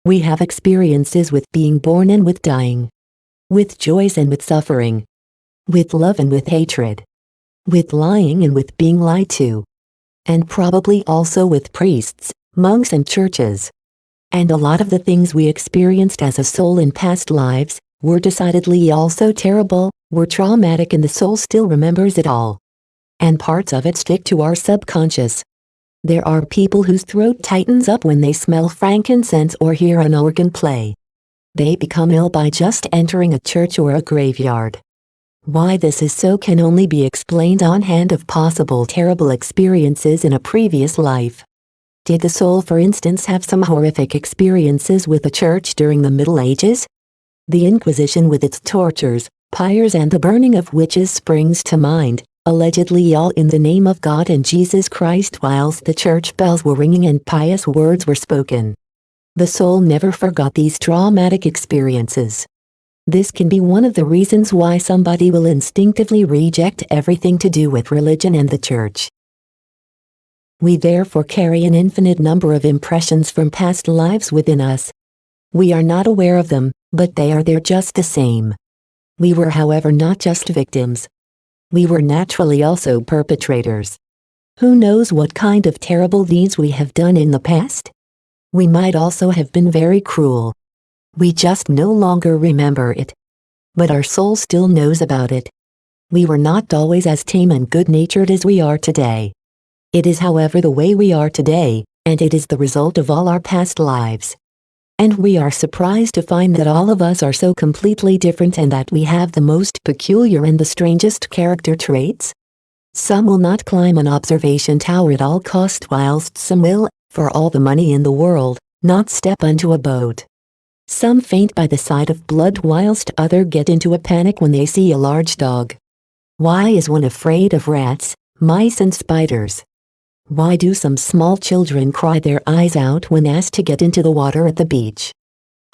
S1: We have experiences with being born and with dying. With joys and with suffering. With love and with hatred. With lying and with being lied to. And probably also with priests, monks and churches. And a lot of the things we experienced as a soul in past lives were decidedly also terrible, were traumatic, and the soul still remembers it all. And parts of it stick to our subconscious. There are people whose throat tightens up when they smell frankincense or hear an organ play. They become ill by just entering a church or a graveyard. Why this is so can only be explained on hand of possible terrible experiences in a previous life. Did the soul, for instance, have some horrific experiences with the church during the Middle Ages? The Inquisition with its tortures, pyres and the burning of witches springs to mind, allegedly all in the name of God and Jesus Christ whilst the church bells were ringing and pious words were spoken. The soul never forgot these traumatic experiences. This can be one of the reasons why somebody will instinctively reject everything to do with religion and the church. We therefore carry an infinite number of impressions from past lives within us. We are not aware of them, but they are there just the same. We were, however, not just victims. We were naturally also perpetrators. Who knows what kind of terrible deeds we have done in the past? We might also have been very cruel. We just no longer remember it. But our soul still knows about it. We were not always as tame and good-natured as we are today. It is, however, the way we are today, and it is the result of all our past lives. And we are surprised to find that all of us are so completely different and that we have the most peculiar and the strangest character traits. Some will not climb an observation tower at all cost, whilst some will, for all the money in the world, not step onto a boat. Some faint by the sight of blood whilst others get into a panic when they see a large dog. Why is one afraid of rats, mice and spiders? Why do some small children cry their eyes out when asked to get into the water at the beach?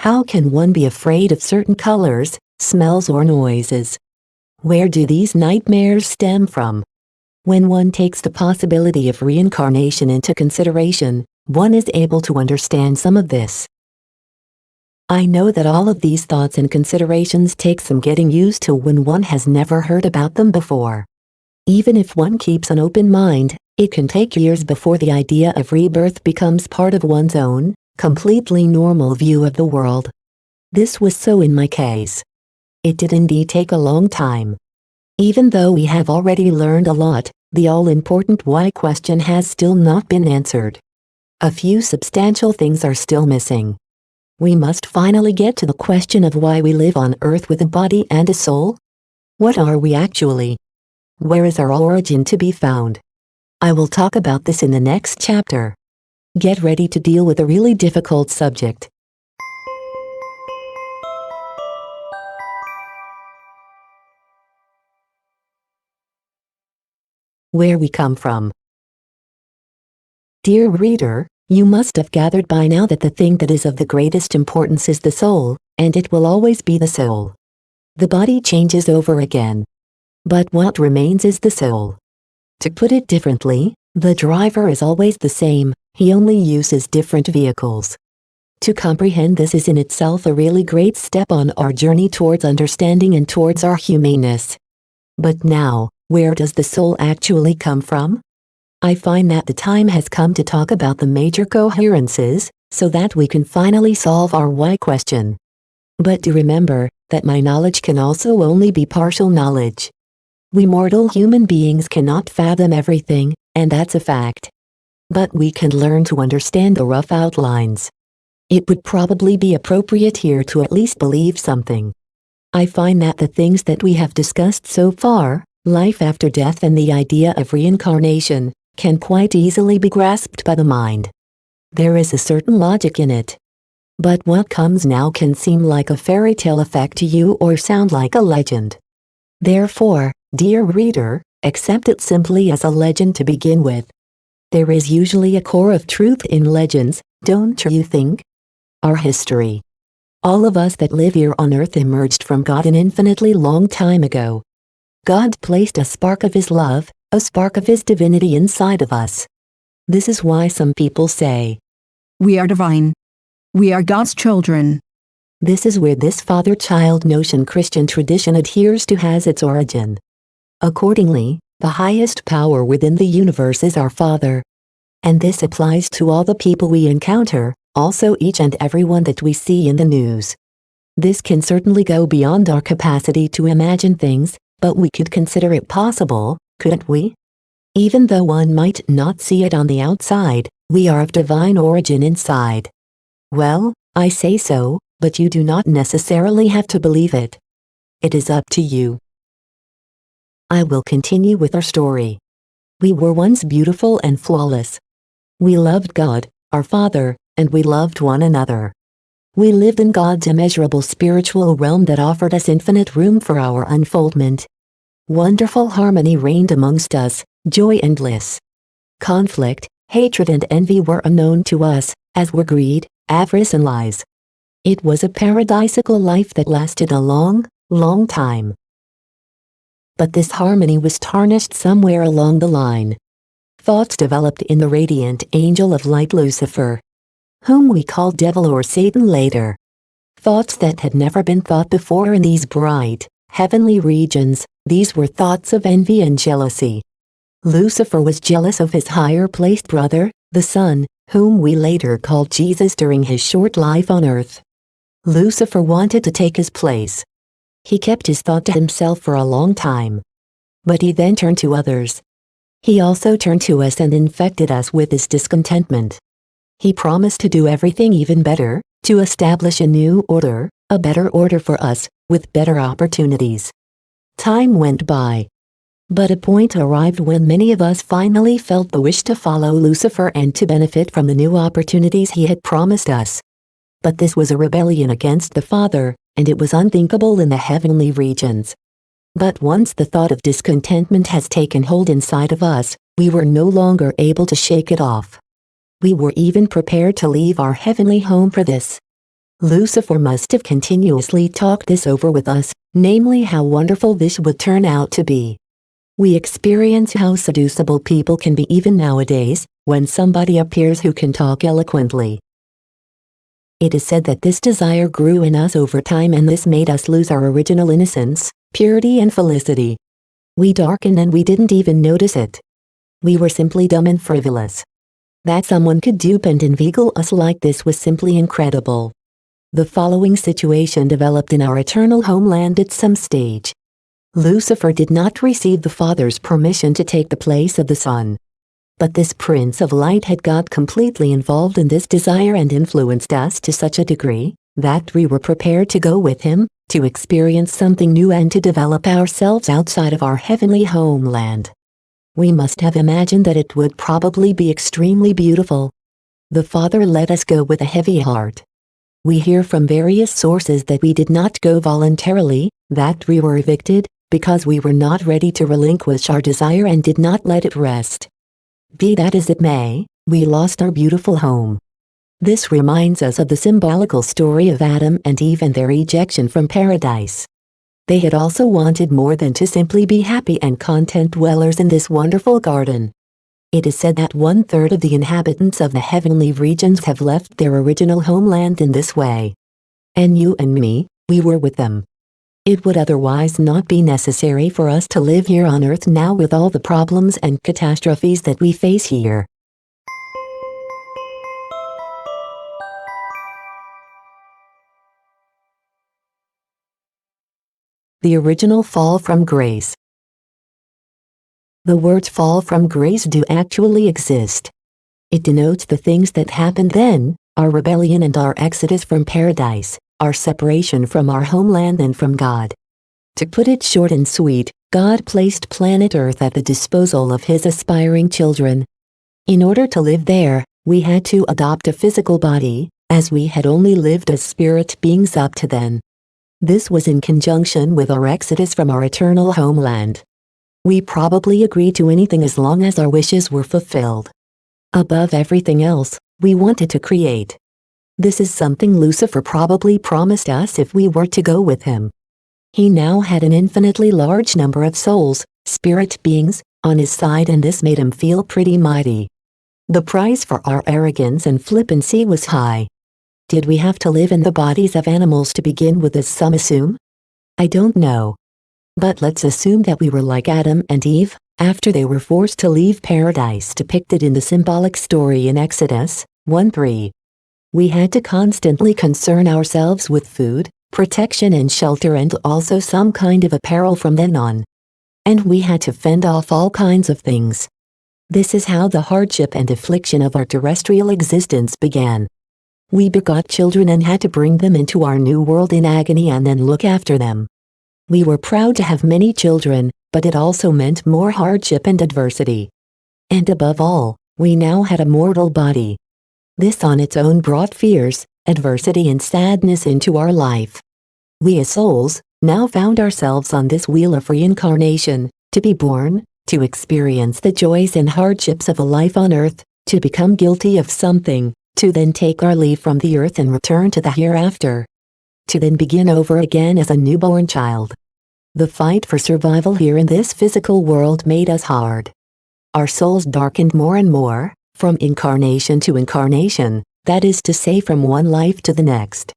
S1: How can one be afraid of certain colors, smells or noises? Where do these nightmares stem from? When one takes the possibility of reincarnation into consideration, one is able to understand some of this. I know that all of these thoughts and considerations take some getting used to when one has never heard about them before. Even if one keeps an open mind, it can take years before the idea of rebirth becomes part of one's own, completely normal view of the world. This was so in my case. It did indeed take a long time. Even though we have already learned a lot, the all-important why question has still not been answered. A few substantial things are still missing. we must finally get to the question of why we live on Earth with a body and a soul. What are we actually? Where is our origin to be found? I will talk about this in the next chapter. Get ready to deal with a really difficult subject. Where we come from. Dear reader, you must have gathered by now that the thing that is of the greatest importance is the soul, and it will always be the soul. The body changes over again. But what remains is the soul. To put it differently, the driver is always the same, he only uses different vehicles. To comprehend this is in itself a really great step on our journey towards understanding and towards our humaneness. But now, where does the soul actually come from? I find that the time has come to talk about the major coherences, so that we can finally solve our why question. But do remember that my knowledge can also only be partial knowledge. We mortal human beings cannot fathom everything, and that's a fact. But we can learn to understand the rough outlines. It would probably be appropriate here to at least believe something. I find that the things that we have discussed so far, life after death and the idea of reincarnation, can quite easily be grasped by the mind. There is a certain logic in it. But what comes now can seem like a fairy tale effect to you or sound like a legend. Therefore, dear reader, accept it simply as a legend to begin with. There is usually a core of truth in legends, don't you think? Our history. All of us that live here on earth emerged from God an infinitely long time ago. God placed a spark of His love, a spark of His divinity inside of us. This is why some people say,
S5: We are divine. We are God's children.
S1: This is where this father-child notion Christian tradition adheres to has its origin. Accordingly, the highest power within the universe is our Father. And this applies to all the people we encounter, also each and every one that we see in the news. This can certainly go beyond our capacity to imagine things, but we could consider it possible, couldn't we? Even though one might not see it on the outside, we are of divine origin inside. Well, I say so, but you do not necessarily have to believe it. It is up to you. I will continue with our story. We were once beautiful and flawless. We loved God, our Father, and we loved one another. We lived in God's immeasurable spiritual realm that offered us infinite room for our unfoldment. Wonderful harmony reigned amongst us, joy and bliss. Conflict, hatred and envy were unknown to us, as were greed, avarice and lies. It was a paradisical life that lasted a long, long time. But this harmony was tarnished somewhere along the line. Thoughts developed in the radiant angel of light Lucifer, whom we call devil or Satan later. Thoughts that had never been thought before in these bright, heavenly regions, these were thoughts of envy and jealousy. Lucifer was jealous of his higher-placed brother, the Son, whom we later called Jesus during his short life on earth. Lucifer wanted to take his place. He kept his thought to himself for a long time. But he then turned to others. He also turned to us and infected us with his discontentment. He promised to do everything even better, to establish a new order, a better order for us, with better opportunities. Time went by. But a point arrived when many of us finally felt the wish to follow Lucifer and to benefit from the new opportunities he had promised us. But this was a rebellion against the Father, and it was unthinkable in the heavenly regions. But once the thought of discontentment has taken hold inside of us, we were no longer able to shake it off. We were even prepared to leave our heavenly home for this. Lucifer must have continuously talked this over with us, namely how wonderful this would turn out to be. We experience how seducible people can be even nowadays, when somebody appears who can talk eloquently. It is said that this desire grew in us over time and this made us lose our original innocence, purity and felicity. We darkened and we didn't even notice it. We were simply dumb and frivolous. That someone could dupe and inveigle us like this was simply incredible. The following situation developed in our eternal homeland at some stage. Lucifer did not receive the Father's permission to take the place of the Son. But this Prince of Light had got completely involved in this desire and influenced us to such a degree that we were prepared to go with him, to experience something new and to develop ourselves outside of our heavenly homeland. We must have imagined that it would probably be extremely beautiful. The Father let us go with a heavy heart. We hear from various sources that we did not go voluntarily, that we were evicted, because we were not ready to relinquish our desire and did not let it rest. Be that as it may, we lost our beautiful home. This reminds us of the symbolical story of Adam and Eve and their ejection from paradise. They had also wanted more than to simply be happy and content dwellers in this wonderful garden. It is said that 1/3 of the inhabitants of the heavenly regions have left their original homeland in this way. And you and me, we were with them. It would otherwise not be necessary for us to live here on earth now with all the problems and catastrophes that we face here. The original fall from grace. The words fall from grace do actually exist. It denotes the things that happened then, our rebellion and our exodus from paradise, our separation from our homeland and from God. To put it short and sweet, God placed planet Earth at the disposal of his aspiring children. In order to live there, we had to adopt a physical body, as we had only lived as spirit beings up to then. This was in conjunction with our exodus from our eternal homeland. We probably agreed to anything as long as our wishes were fulfilled. Above everything else, we wanted to create. This is something Lucifer probably promised us if we were to go with him. He now had an infinitely large number of souls, spirit beings, on his side, and this made him feel pretty mighty. The price for our arrogance and flippancy was high. Did we have to live in the bodies of animals to begin with, as some assume? I don't know. But let's assume that we were like Adam and Eve, after they were forced to leave paradise depicted in the symbolic story in Exodus 1:3. We had to constantly concern ourselves with food, protection and shelter, and also some kind of apparel from then on. And we had to fend off all kinds of things. This is how the hardship and affliction of our terrestrial existence began. We begot children and had to bring them into our new world in agony and then look after them. We were proud to have many children, but it also meant more hardship and adversity. And above all, we now had a mortal body. This on its own brought fears, adversity and sadness into our life. We as souls, now found ourselves on this wheel of reincarnation, to be born, to experience the joys and hardships of a life on earth, to become guilty of something, to then take our leave from the earth and return to the hereafter. To then begin over again as a newborn child. The fight for survival here in this physical world made us hard. Our souls darkened more and more, from incarnation to incarnation, that is to say from one life to the next.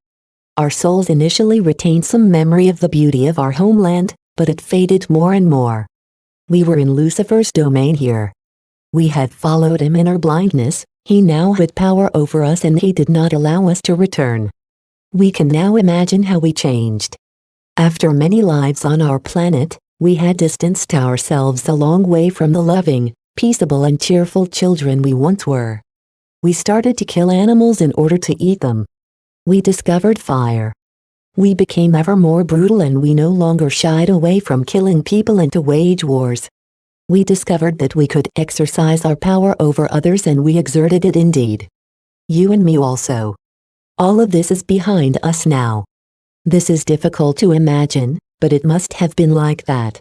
S1: Our souls initially retained some memory of the beauty of our homeland, but it faded more and more. We were in Lucifer's domain here. We had followed him in our blindness, he now had power over us and he did not allow us to return. We can now imagine how we changed. After many lives on our planet, we had distanced ourselves a long way from the loving, peaceable and cheerful children we once were. We started to kill animals in order to eat them. We discovered fire. We became ever more brutal and we no longer shied away from killing people and to wage wars. We discovered that we could exercise our power over others and we exerted it indeed. You and me also. All of this is behind us now. This is difficult to imagine, but it must have been like that.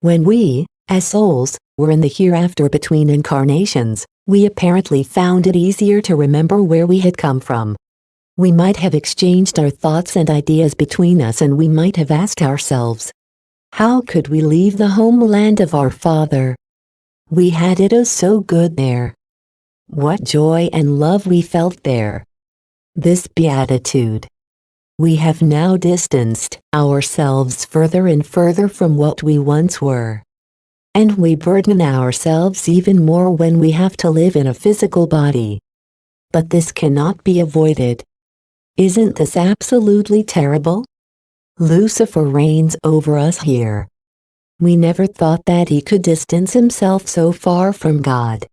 S1: When we, as souls, were in the hereafter between incarnations, we apparently found it easier to remember where we had come from. We might have exchanged our thoughts and ideas between us and we might have asked ourselves, how could we leave the homeland of our Father? We had it oh so good there. What joy and love we felt there. This beatitude. We have now distanced ourselves further and further from what we once were. And we burden ourselves even more when we have to live in a physical body. But this cannot be avoided. Isn't this absolutely terrible? Lucifer reigns over us here. We never thought that he could distance himself so far from God.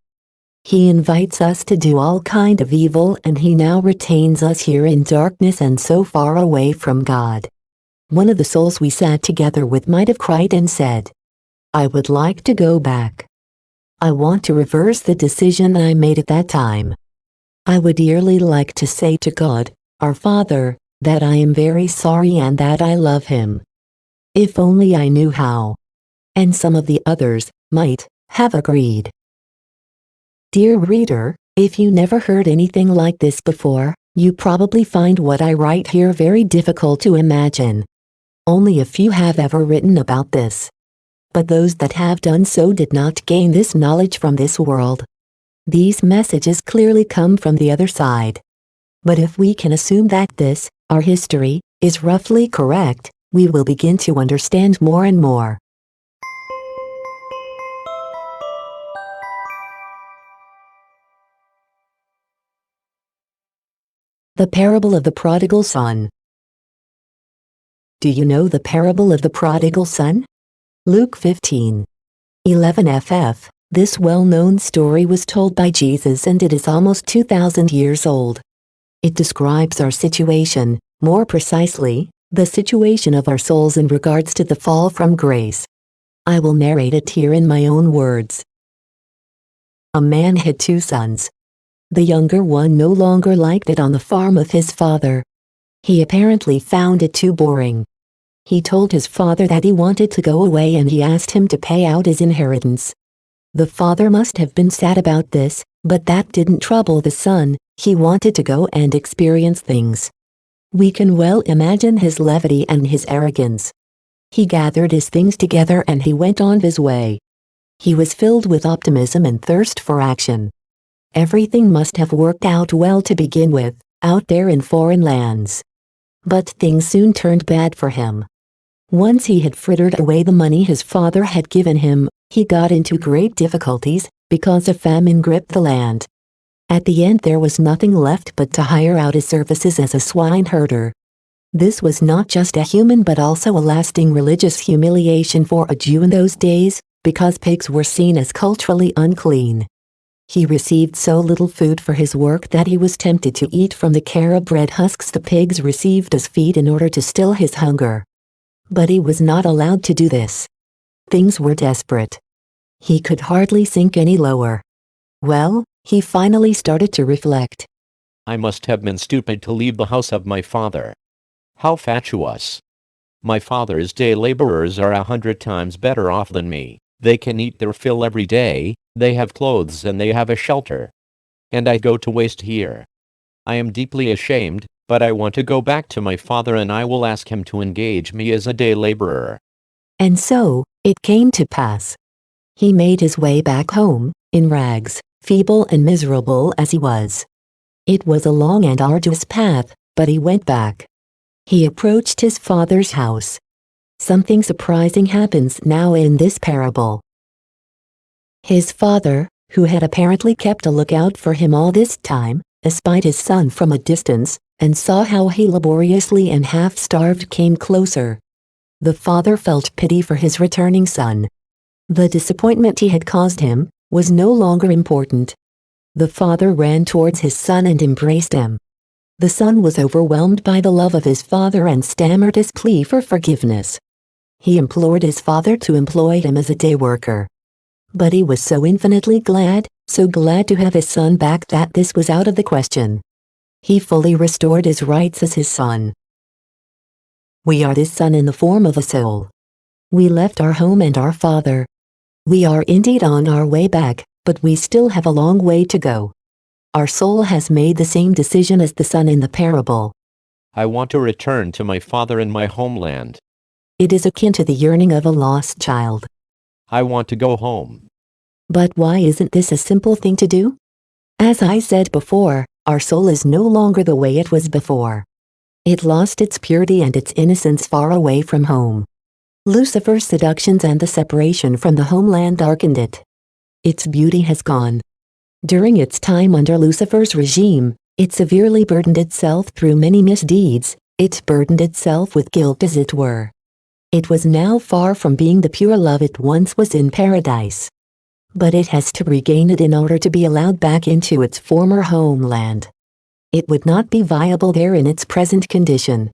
S1: He invites us to do all kind of evil, and he now retains us here in darkness and so far away from God. One of the souls we sat together with might have cried and said, "I would like to go back. I want to reverse the decision I made at that time. I would dearly like to say to God, our Father, that I am very sorry and that I love him. If only I knew how." And some of the others might have agreed. Dear reader, if you never heard anything like this before, you probably find what I write here very difficult to imagine. Only a few have ever written about this. But those that have done so did not gain this knowledge from this world. These messages clearly come from the other side. But if we can assume that this, our history, is roughly correct, we will begin to understand more and more. The Parable of the Prodigal Son. Do you know the parable of the prodigal son? Luke 15:11 ff. This well-known story was told by Jesus and it is almost 2,000 years old. It describes our situation, more precisely, the situation of our souls in regards to the fall from grace. I will narrate it here in my own words. A man had 2 sons. The younger one no longer liked it on the farm of his father. He apparently found it too boring. He told his father that he wanted to go away and he asked him to pay out his inheritance. The father must have been sad about this, but that didn't trouble the son. He wanted to go and experience things. We can well imagine his levity and his arrogance. He gathered his things together and he went on his way. He was filled with optimism and thirst for action. Everything must have worked out well to begin with, out there in foreign lands. But things soon turned bad for him. Once he had frittered away the money his father had given him, he got into great difficulties, because a famine gripped the land. At the end there was nothing left but to hire out his services as a swine herder. This was not just a human but also a lasting religious humiliation for a Jew in those days, because pigs were seen as culturally unclean. He received so little food for his work that he was tempted to eat from the carob bread husks the pigs received as feed in order to still his hunger. But he was not allowed to do this. Things were desperate. He could hardly sink any lower. Well, he finally started to reflect.
S2: I must have been stupid to leave the house of my father. How fatuous. My father's day laborers are 100 times better off than me. They can eat their fill every day, they have clothes and they have a shelter. And I go to waste here. I am deeply ashamed, but I want to go back to my father and I will ask him to engage me as a day laborer.
S1: And so, it came to pass. He made his way back home, in rags, feeble and miserable as he was. It was a long and arduous path, but he went back. He approached his father's house. Something surprising happens now in this parable. His father, who had apparently kept a lookout for him all this time, espied his son from a distance, and saw how he laboriously and half-starved came closer. The father felt pity for his returning son. The disappointment he had caused him was no longer important. The father ran towards his son and embraced him. The son was overwhelmed by the love of his father and stammered his plea for forgiveness. He implored his father to employ him as a day worker. But he was so infinitely glad, so glad to have his son back that this was out of the question. He fully restored his rights as his son. We are this son in the form of a soul. We left our home and our father. We are indeed on our way back, but we still have a long way to go. Our soul has made the same decision as the son in the parable.
S2: I want to return to my father in my homeland.
S1: It is akin to the yearning of a lost child.
S2: I want to go home.
S1: But why isn't this a simple thing to do? As I said before, our soul is no longer the way it was before. It lost its purity and its innocence far away from home. Lucifer's seductions and the separation from the homeland darkened it. Its beauty has gone. During its time under Lucifer's regime, it severely burdened itself through many misdeeds. It burdened itself with guilt, as it were. It was now far from being the pure love it once was in paradise. but it has to regain it in order to be allowed back into its former homeland. It would not be viable there in its present condition.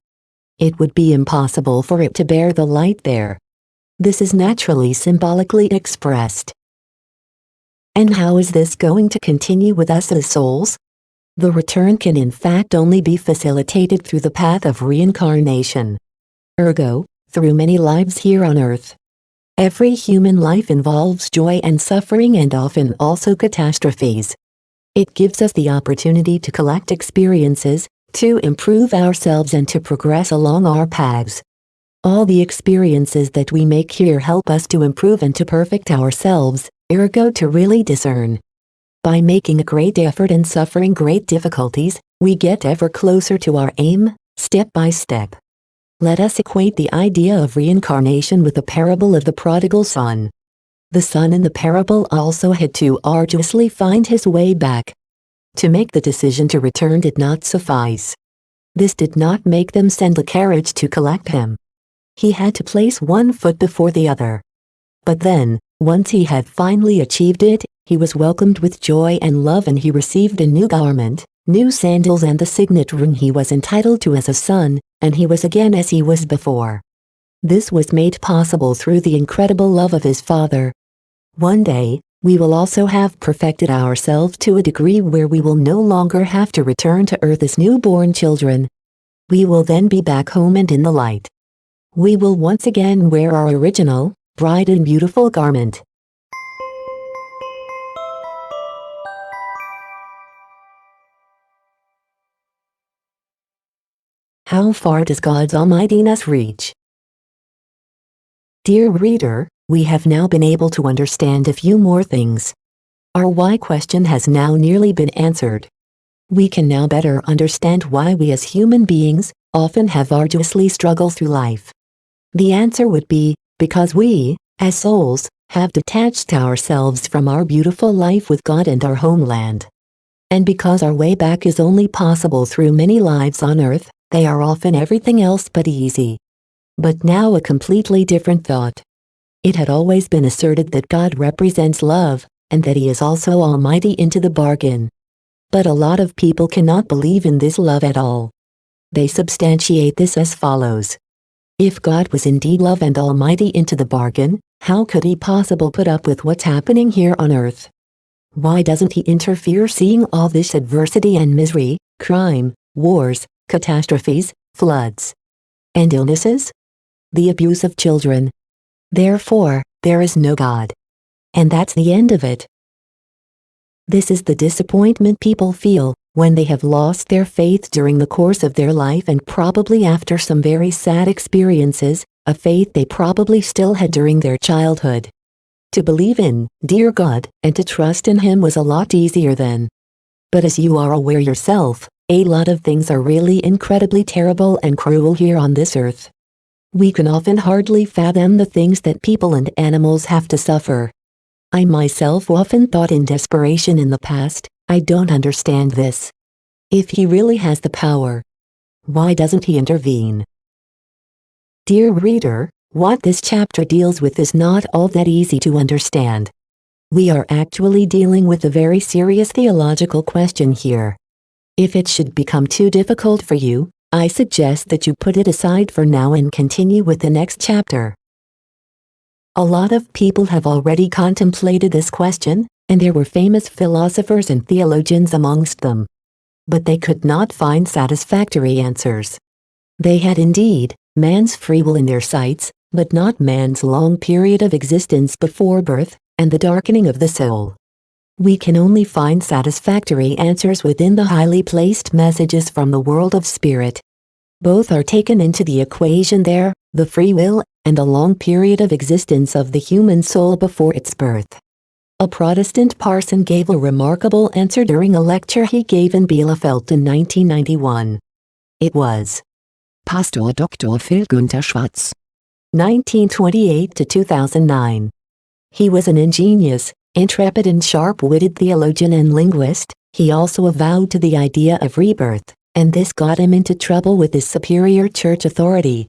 S1: It would be impossible for it to bear the light there. This is naturally symbolically expressed. And how is this going to continue with us as souls? The return can in fact only be facilitated through the path of reincarnation. Ergo, through many lives here on earth. Every human life involves joy and suffering and often also catastrophes. It gives us the opportunity to collect experiences, to improve ourselves and to progress along our paths. All the experiences that we make here help us to improve and to perfect ourselves, ergo to really discern. By making a great effort and suffering great difficulties, we get ever closer to our aim, step by step. Let us equate the idea of reincarnation with the parable of the prodigal son. The son in the parable also had to arduously find his way back. To make the decision to return did not suffice. This did not make them send a carriage to collect him. He had to place one foot before the other. But then, once he had finally achieved it, he was welcomed with joy and love and he received a new garment, new sandals and the signet ring he was entitled to as a son, and he was again as he was before. This was made possible through the incredible love of his father. One day, we will also have perfected ourselves to a degree where we will no longer have to return to earth as newborn children. We will then be back home and in the light. We will once again wear our original, bright and beautiful garment. How far does God's almightiness reach? Dear reader, we have now been able to understand a few more things. Our why question has now nearly been answered. We can now better understand why we as human beings often have arduously struggled through life. The answer would be, because we, as souls, have detached ourselves from our beautiful life with God and our homeland. And because our way back is only possible through many lives on earth, they are often everything else but easy. But now a completely different thought. It had always been asserted that God represents love, and that He is also almighty into the bargain. But a lot of people cannot believe in this love at all. They substantiate this as follows. If God was indeed love and almighty into the bargain, how could He possibly put up with what's happening here on earth? Why doesn't He interfere seeing all this adversity and misery, crime, wars, catastrophes, floods, and illnesses? The abuse of children. Therefore, there is no God. And that's the end of it. This is the disappointment people feel when they have lost their faith during the course of their life and probably after some very sad experiences, a faith they probably still had during their childhood. To believe in, dear God, and to trust in Him was a lot easier then. But as you are aware yourself, a lot of things are really incredibly terrible and cruel here on this earth. We can often hardly fathom the things that people and animals have to suffer. I myself often thought in desperation in the past, I don't understand this. If He really has the power, why doesn't He intervene? Dear reader, what this chapter deals with is not all that easy to understand. We are actually dealing with a very serious theological question here. If it should become too difficult for you, I suggest that you put it aside for now and continue with the next chapter. A lot of people have already contemplated this question, and there were famous philosophers and theologians amongst them. But they could not find satisfactory answers. They had indeed man's free will in their sights, but not man's long period of existence before birth, and the darkening of the soul. We can only find satisfactory answers within the highly placed messages from the world of spirit. Both are taken into the equation there, the free will, and a long period of existence of the human soul before its birth. A Protestant parson gave a remarkable answer during a lecture he gave in Bielefeld in 1991. It was
S4: Pastor Dr. Phil Günther Schwarz.
S1: 1928 to 2009. He was an ingenious, intrepid and sharp-witted theologian and linguist. He also avowed to the idea of rebirth, and this got him into trouble with his superior church authority.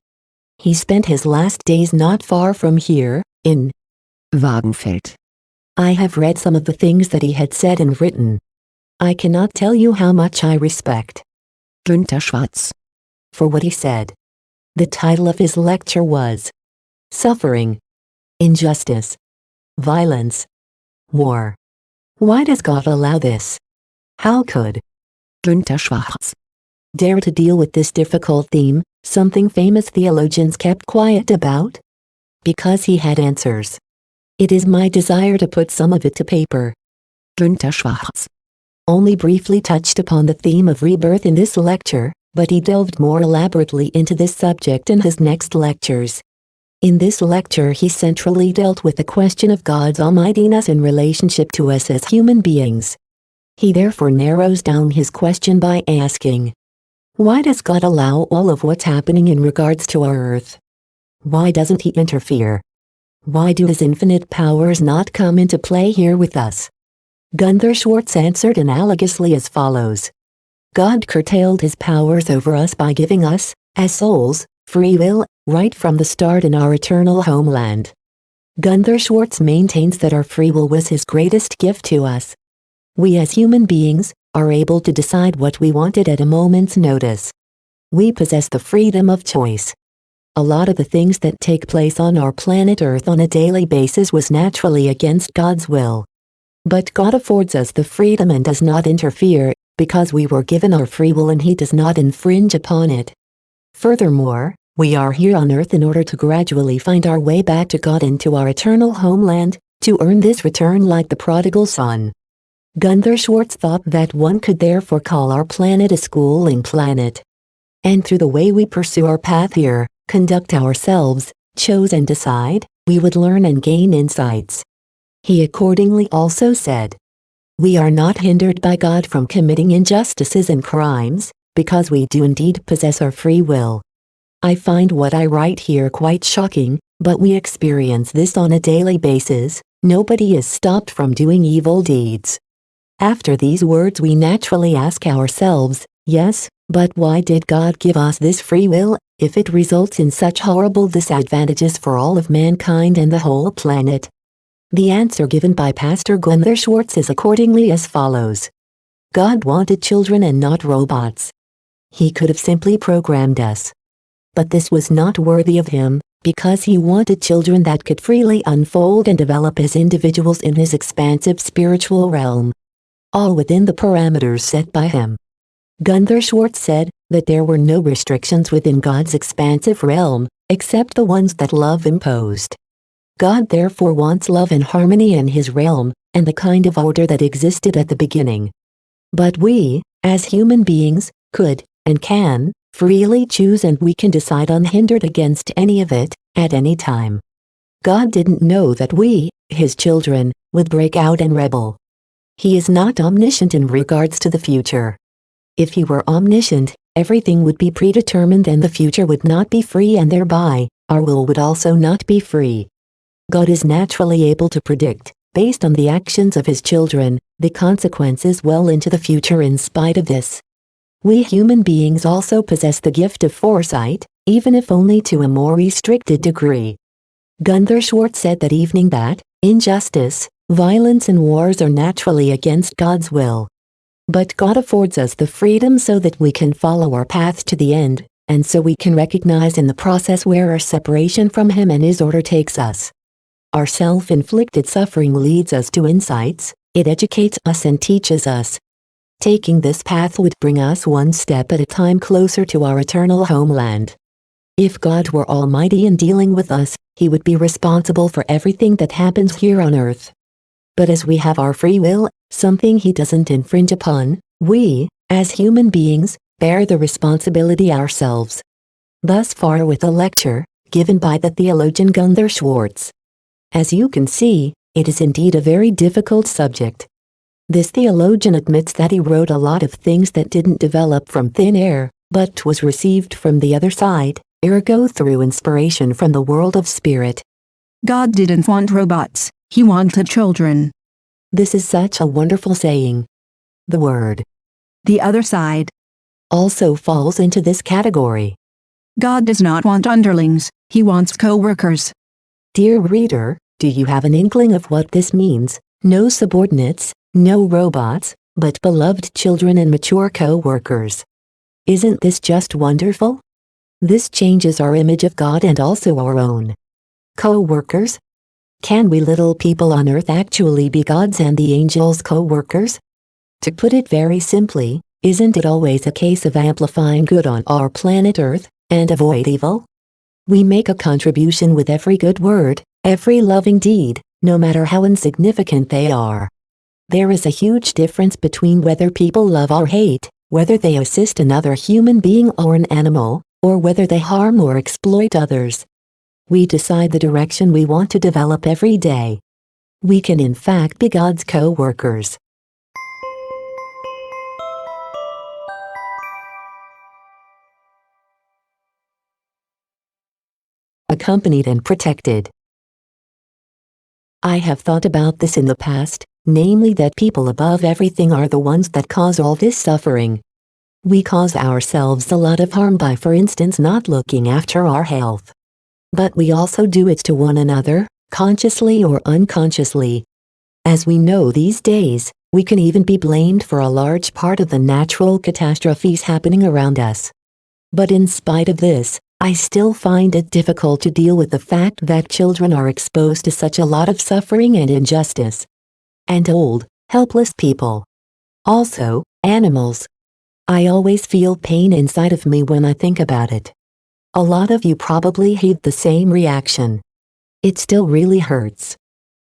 S1: He spent his last days not far from here, in
S4: Wagenfeld.
S1: I have read some of the things that he had said and written. I cannot tell you how much I respect
S4: Günther Schwarz.
S1: for what he said. The title of his lecture was Suffering, Injustice, Violence, War. Why does God allow this? How could
S4: Günther Schwarz.
S1: dare to deal with this difficult theme, something famous theologians kept quiet about? Because he had answers. It is my desire to put some of it to paper.
S4: Günther Schwarz.
S1: Only briefly touched upon the theme of rebirth in this lecture, but he delved more elaborately into this subject in his next lectures. In this lecture he centrally dealt with the question of God's almightiness in relationship to us as human beings. He therefore narrows down his question by asking, why does God allow all of what's happening in regards to our earth? Why doesn't he interfere? Why do his infinite powers not come into play here with us? Gunther Schwarz answered analogously as follows. God curtailed his powers over us by giving us, as souls, free will, right from the start in our eternal homeland. Gunther Schwarz maintains that our free will was his greatest gift to us. We as human beings are able to decide what we wanted at a moment's notice. We possess the freedom of choice. A lot of the things that take place on our planet Earth on a daily basis was naturally against God's will. But God affords us the freedom and does not interfere, because we were given our free will and he does not infringe upon it. Furthermore, we are here on earth in order to gradually find our way back to God and to our eternal homeland, to earn this return like the Prodigal Son. Gunther Schwarz thought that one could therefore call our planet a schooling planet. And through the way we pursue our path here, conduct ourselves, choose and decide, we would learn and gain insights. He accordingly also said, we are not hindered by God from committing injustices and crimes, because we do indeed possess our free will. I find what I write here quite shocking, but we experience this on a daily basis. Nobody is stopped from doing evil deeds. After these words we naturally ask ourselves, yes, but why did God give us this free will, if it results in such horrible disadvantages for all of mankind and the whole planet? The answer given by Pastor Gunther Schwarz is accordingly as follows. God wanted children and not robots. He could have simply programmed us. But this was not worthy of him, because he wanted children that could freely unfold and develop as individuals in his expansive spiritual realm. All within the parameters set by him. Gunther Schwarz said that there were no restrictions within God's expansive realm, except the ones that love imposed. God therefore wants love and harmony in his realm, and the kind of order that existed at the beginning. But we, as human beings, could, and can, freely choose and we can decide unhindered against any of it, at any time. God didn't know that we, his children, would break out and rebel. He is not omniscient in regards to the future. If he were omniscient, everything would be predetermined and the future would not be free and thereby, our will would also not be free. God is naturally able to predict, based on the actions of his children, the consequences well into the future in spite of this. We human beings also possess the gift of foresight, even if only to a more restricted degree. Gunther Schwarz said that evening that, injustice, violence and wars are naturally against God's will. But God affords us the freedom so that we can follow our path to the end, and so we can recognize in the process where our separation from him and his order takes us. Our self-inflicted suffering leads us to insights, it educates us and teaches us. Taking this path would bring us one step at a time closer to our eternal homeland. If God were almighty in dealing with us, he would be responsible for everything that happens here on earth. But as we have our free will, something he doesn't infringe upon, we, as human beings, bear the responsibility ourselves. Thus far with the lecture, given by the theologian Gunther Schwarz. As you can see, it is indeed a very difficult subject. This theologian admits that he wrote a lot of things that didn't develop from thin air, but was received from the other side, ergo through inspiration from the world of spirit.
S5: God didn't want robots, he wanted children.
S1: This is such a wonderful saying. The word,
S5: The other side.
S1: also falls into this category.
S5: God does not want underlings, he wants co-workers.
S1: Dear reader, Do you have an inkling of what this means? No subordinates, no robots, but beloved children and mature co-workers. Isn't this just wonderful? This changes our image of God and also our own. Co-workers? Can we little people on earth actually be God's and the angels' co-workers? To put it very simply, isn't it always a case of amplifying good on our planet Earth, and avoid evil? We make a contribution with every good word, every loving deed, no matter how insignificant they are. There is a huge difference between whether people love or hate, whether they assist another human being or an animal, or whether they harm or exploit others. We decide the direction we want to develop every day. We can in fact be God's co-workers. Accompanied and protected. I have thought about this in the past, namely that people above everything are the ones that cause all this suffering. We cause ourselves a lot of harm by, for instance, not looking after our health. But we also do it to one another, consciously or unconsciously. As we know these days, we can even be blamed for a large part of the natural catastrophes happening around us. But in spite of this, I still find it difficult to deal with the fact that children are exposed to such a lot of suffering and injustice. And old, helpless people. Also, animals. I always feel pain inside of me when I think about it. A lot of you probably had the same reaction. It still really hurts.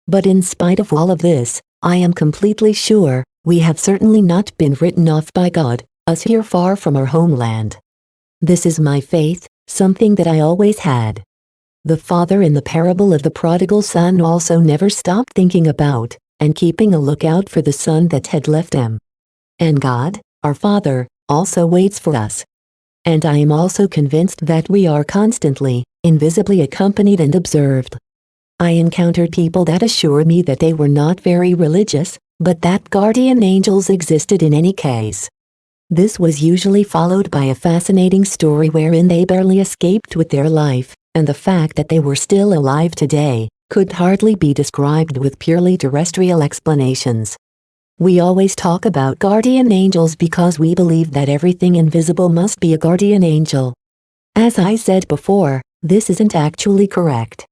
S1: But in spite of all of this, I am completely sure we have certainly not been written off by God, us here far from our homeland. This is my faith, something that I always had. The father in the parable of the prodigal son also never stopped thinking about and keeping a lookout for the son that had left him. And God, our Father, also waits for us. And I am also convinced that we are constantly, invisibly accompanied and observed. I encountered people that assured me that they were not very religious, but that guardian angels existed in any case. This was usually followed by a fascinating story wherein they barely escaped with their life, and the fact that they were still alive today could hardly be described with purely terrestrial explanations. We always talk about guardian angels because we believe that everything invisible must be a guardian angel. As I said before, this isn't actually correct.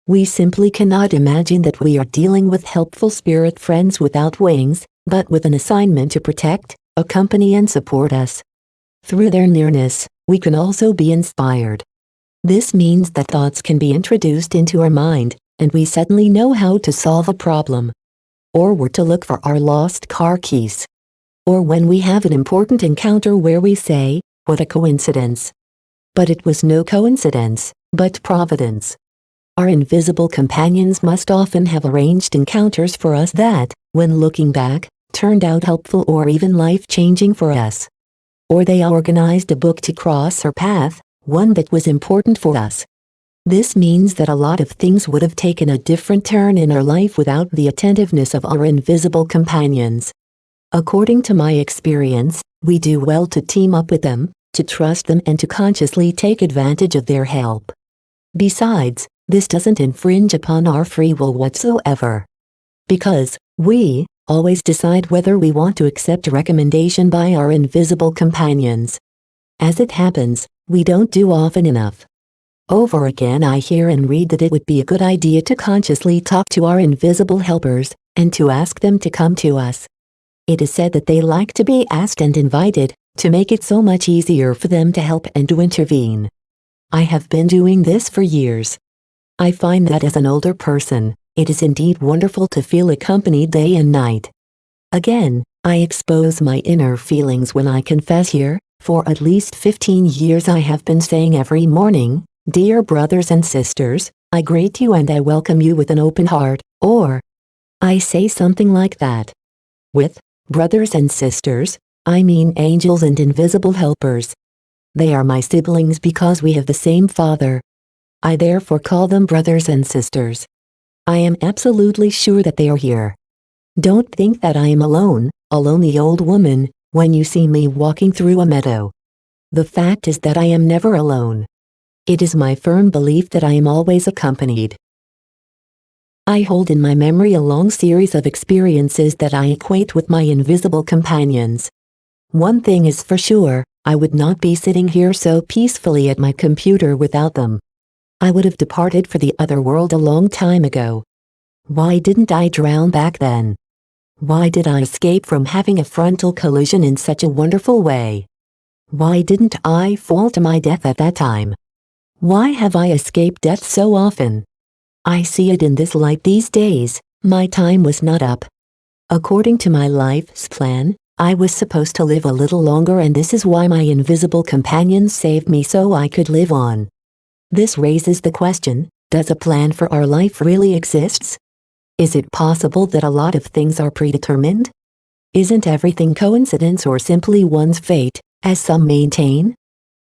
S1: We simply cannot imagine that we are dealing with helpful spirit friends without wings, but with an assignment to protect, accompany and support us. Through their nearness, we can also be inspired. This means that thoughts can be introduced into our mind, and we suddenly know how to solve a problem. Or where to look for our lost car keys. Or when we have an important encounter where we say, "What a coincidence." But it was no coincidence, but providence. Our invisible companions must often have arranged encounters for us that, when looking back, turned out helpful or even life-changing for us. Or they organized a book to cross our path, one that was important for us. This means that a lot of things would have taken a different turn in our life without the attentiveness of our invisible companions. According to my experience, we do well to team up with them, to trust them and to consciously take advantage of their help. Besides, this doesn't infringe upon our free will whatsoever. Because we always decide whether we want to accept a recommendation by our invisible companions. As it happens, we don't do often enough. Over again I hear and read that it would be a good idea to consciously talk to our invisible helpers, and to ask them to come to us. It is said that they like to be asked and invited, to make it so much easier for them to help and to intervene. I have been doing this for years. I find that as an older person, it is indeed wonderful to feel accompanied day and night. Again, I expose my inner feelings when I confess here. For at least 15 years I have been saying every morning, "Dear brothers and sisters, I greet you and I welcome you with an open heart," or I say something like that. With brothers and sisters, I mean angels and invisible helpers. They are my siblings because we have the same Father. I therefore call them brothers and sisters. I am absolutely sure that they are here. Don't think that I am alone, a lonely old woman, when you see me walking through a meadow. The fact is that I am never alone. It is my firm belief that I am always accompanied. I hold in my memory a long series of experiences that I equate with my invisible companions. One thing is for sure, I would not be sitting here so peacefully at my computer without them. I would have departed for the other world a long time ago. Why didn't I drown back then? Why did I escape from having a frontal collision in such a wonderful way? Why didn't I fall to my death at that time? Why have I escaped death so often? I see it in this light these days. My time was not up. According to my life's plan, I was supposed to live a little longer, and this is why my invisible companions saved me so I could live on. This raises the question, does a plan for our life really exist? Is it possible that a lot of things are predetermined? Isn't everything coincidence or simply one's fate, as some maintain?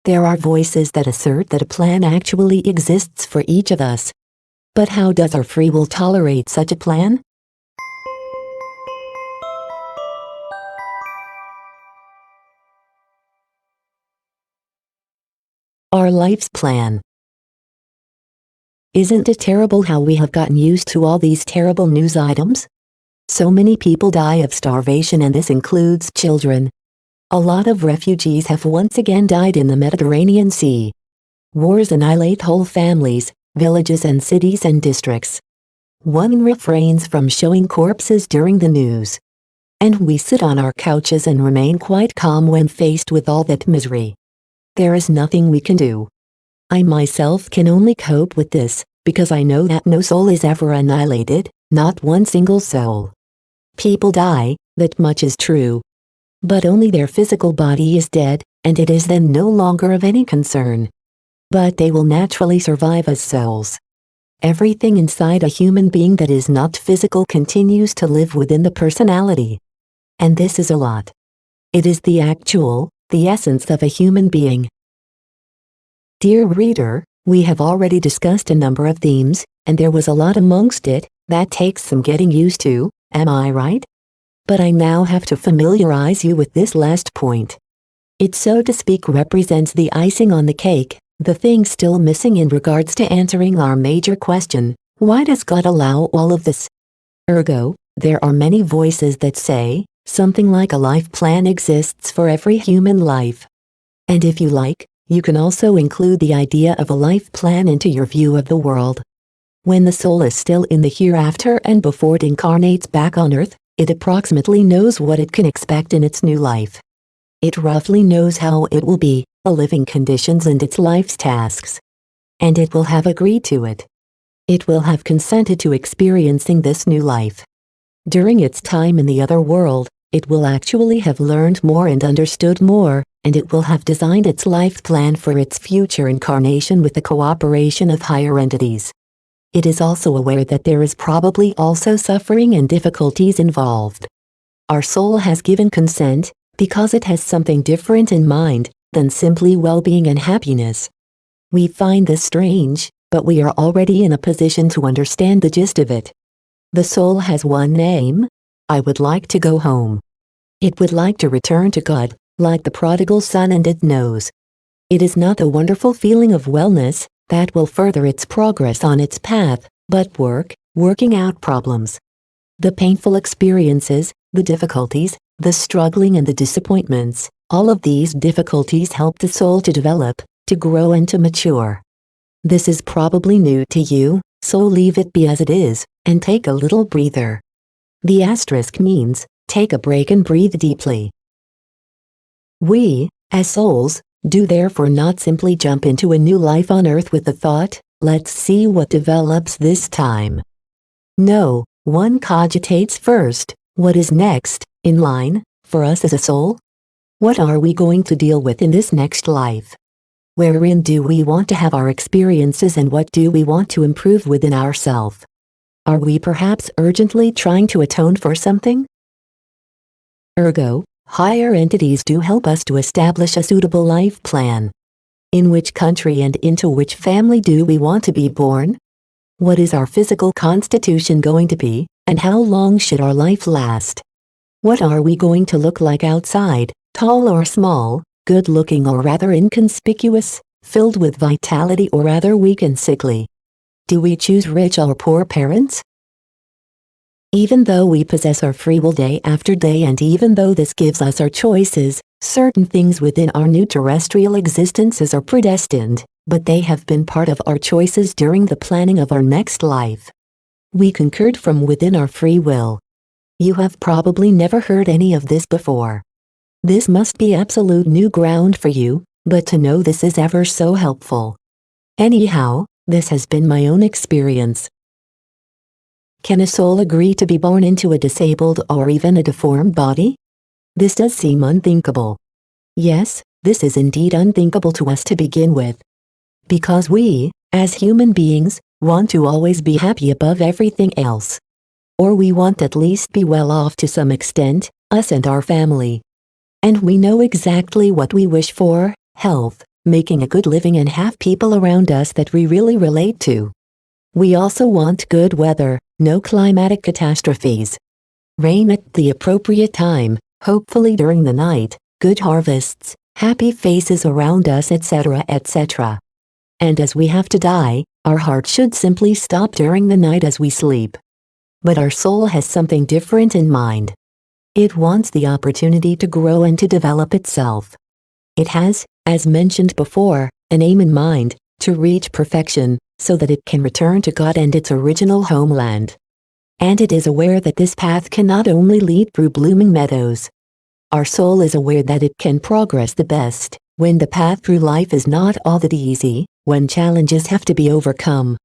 S1: There are voices that assert that a plan actually exists for each of us. But how does our free will tolerate such a plan? Our life's plan. Isn't it terrible how we have gotten used to all these terrible news items? So many people die of starvation, and this includes children. A lot of refugees have once again died in the Mediterranean Sea. Wars annihilate whole families, villages and cities and districts. One refrains from showing corpses during the news. And we sit on our couches and remain quite calm when faced with all that misery. There is nothing we can do. I myself can only cope with this, because I know that no soul is ever annihilated, not one single soul. People die, that much is true. But only their physical body is dead, and it is then no longer of any concern. But they will naturally survive as souls. Everything inside a human being that is not physical continues to live within the personality. And this is a lot. It is the essence of a human being. Dear reader, we have already discussed a number of themes, and there was a lot amongst it that takes some getting used to, am I right? But I now have to familiarize you with this last point. It, so to speak, represents the icing on the cake, the thing still missing in regards to answering our major question, why does God allow all of this? Ergo, there are many voices that say, something like a life plan exists for every human life. And if you like, you can also include the idea of a life plan into your view of the world. When the soul is still in the hereafter and before it incarnates back on earth, it approximately knows what it can expect in its new life. It roughly knows how it will be, the living conditions and its life's tasks. And it will have agreed to it. It will have consented to experiencing this new life. During its time in the other world, it will actually have learned more and understood more, and it will have designed its life plan for its future incarnation with the cooperation of higher entities. It is also aware that there is probably also suffering and difficulties involved. Our soul has given consent, because it has something different in mind than simply well-being and happiness. We find this strange, but we are already in a position to understand the gist of it. The soul has one aim: I would like to go home. It would like to return to God, like the prodigal son, and it knows. It is not the wonderful feeling of wellness that will further its progress on its path, but working out problems. The painful experiences, the difficulties, the struggling and the disappointments, all of these difficulties help the soul to develop, to grow and to mature. This is probably new to you, so leave it be as it is, and take a little breather. The asterisk means, take a break and breathe deeply. We, as souls, do therefore not simply jump into a new life on earth with the thought, let's see what develops this time. No, one cogitates first, what is next, in line, for us as a soul? What are we going to deal with in this next life? Wherein do we want to have our experiences, and what do we want to improve within ourselves? Are we perhaps urgently trying to atone for something? Ergo, higher entities do help us to establish a suitable life plan. In which country and into which family do we want to be born? What is our physical constitution going to be, and how long should our life last? What are we going to look like outside, tall or small, good-looking or rather inconspicuous, filled with vitality or rather weak and sickly? Do we choose rich or poor parents? Even though we possess our free will day after day, and even though this gives us our choices, certain things within our new terrestrial existences are predestined, but they have been part of our choices during the planning of our next life. We concurred from within our free will. You have probably never heard any of this before. This must be absolute new ground for you, but to know this is ever so helpful. Anyhow, this has been my own experience. Can a soul agree to be born into a disabled or even a deformed body? This does seem unthinkable. Yes, this is indeed unthinkable to us to begin with. Because we, as human beings, want to always be happy above everything else. Or we want at least be well off to some extent, us and our family. And we know exactly what we wish for: health, making a good living, and have people around us that we really relate to. We also want good weather, no climatic catastrophes. Rain at the appropriate time, hopefully during the night, good harvests, happy faces around us, etc., etc. And as we have to die, our heart should simply stop during the night as we sleep. But our soul has something different in mind. It wants the opportunity to grow and to develop itself. It has, as mentioned before, an aim in mind, to reach perfection, so that it can return to God and its original homeland. And it is aware that this path cannot only lead through blooming meadows. Our soul is aware that it can progress the best when the path through life is not all that easy, when challenges have to be overcome.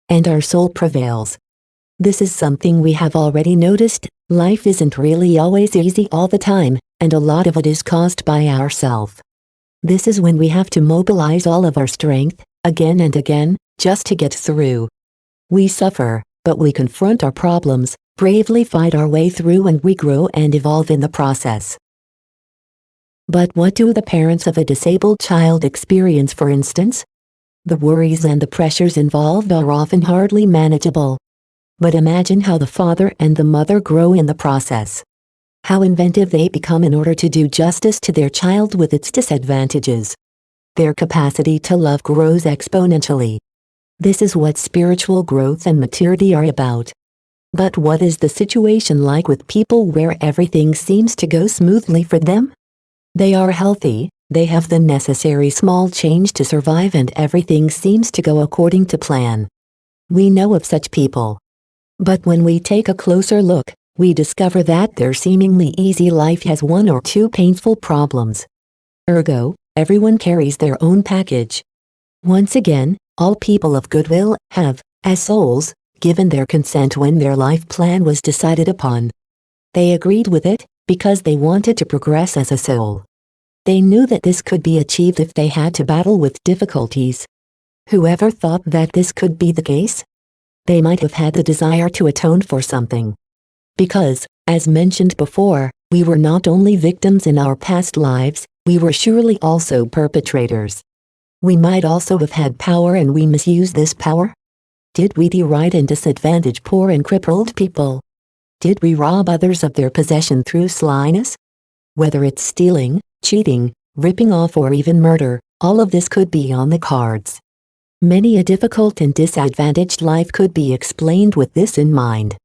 S1: And our soul prevails. This is something we have already noticed. Life isn't really always easy all the time, and a lot of it is caused by ourselves. This is when we have to mobilize all of our strength, again and again, just to get through. We suffer, but we confront our problems, bravely fight our way through, and we grow and evolve in the process. But what do the parents of a disabled child experience, for instance? The worries and the pressures involved are often hardly manageable. But imagine how the father and the mother grow in the process. How inventive they become in order to do justice to their child with its disadvantages. Their capacity to love grows exponentially. This is what spiritual growth and maturity are about. But what is the situation like with people where everything seems to go smoothly for them? They are healthy, they have the necessary small change to survive, and everything seems to go according to plan. We know of such people. But when we take a closer look, we discover that their seemingly easy life has one or two painful problems. Ergo, everyone carries their own package. Once again, all people of goodwill have, as souls, given their consent when their life plan was decided upon. They agreed with it, because they wanted to progress as a soul. They knew that this could be achieved if they had to battle with difficulties. Whoever thought that this could be the case? They might have had the desire to atone for something. Because, as mentioned before, we were not only victims in our past lives, we were surely also perpetrators. We might also have had power, and we misused this power. Did we deride and disadvantage poor and crippled people? Did we rob others of their possession through slyness? Whether it's stealing, cheating, ripping off, or even murder, all of this could be on the cards. Many a difficult and disadvantaged life could be explained with this in mind.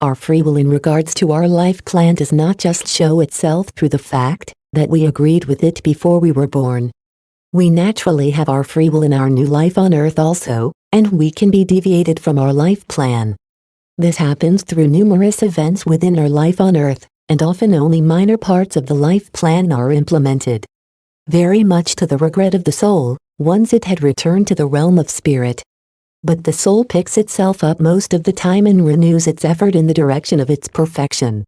S1: Our free will in regards to our life plan does not just show itself through the fact that we agreed with it before we were born. We naturally have our free will in our new life on Earth also, and we can be deviated from our life plan. This happens through numerous events within our life on Earth, and often only minor parts of the life plan are implemented. Very much to the regret of the soul, once it had returned to the realm of spirit. But the soul picks itself up most of the time and renews its effort in the direction of its perfection.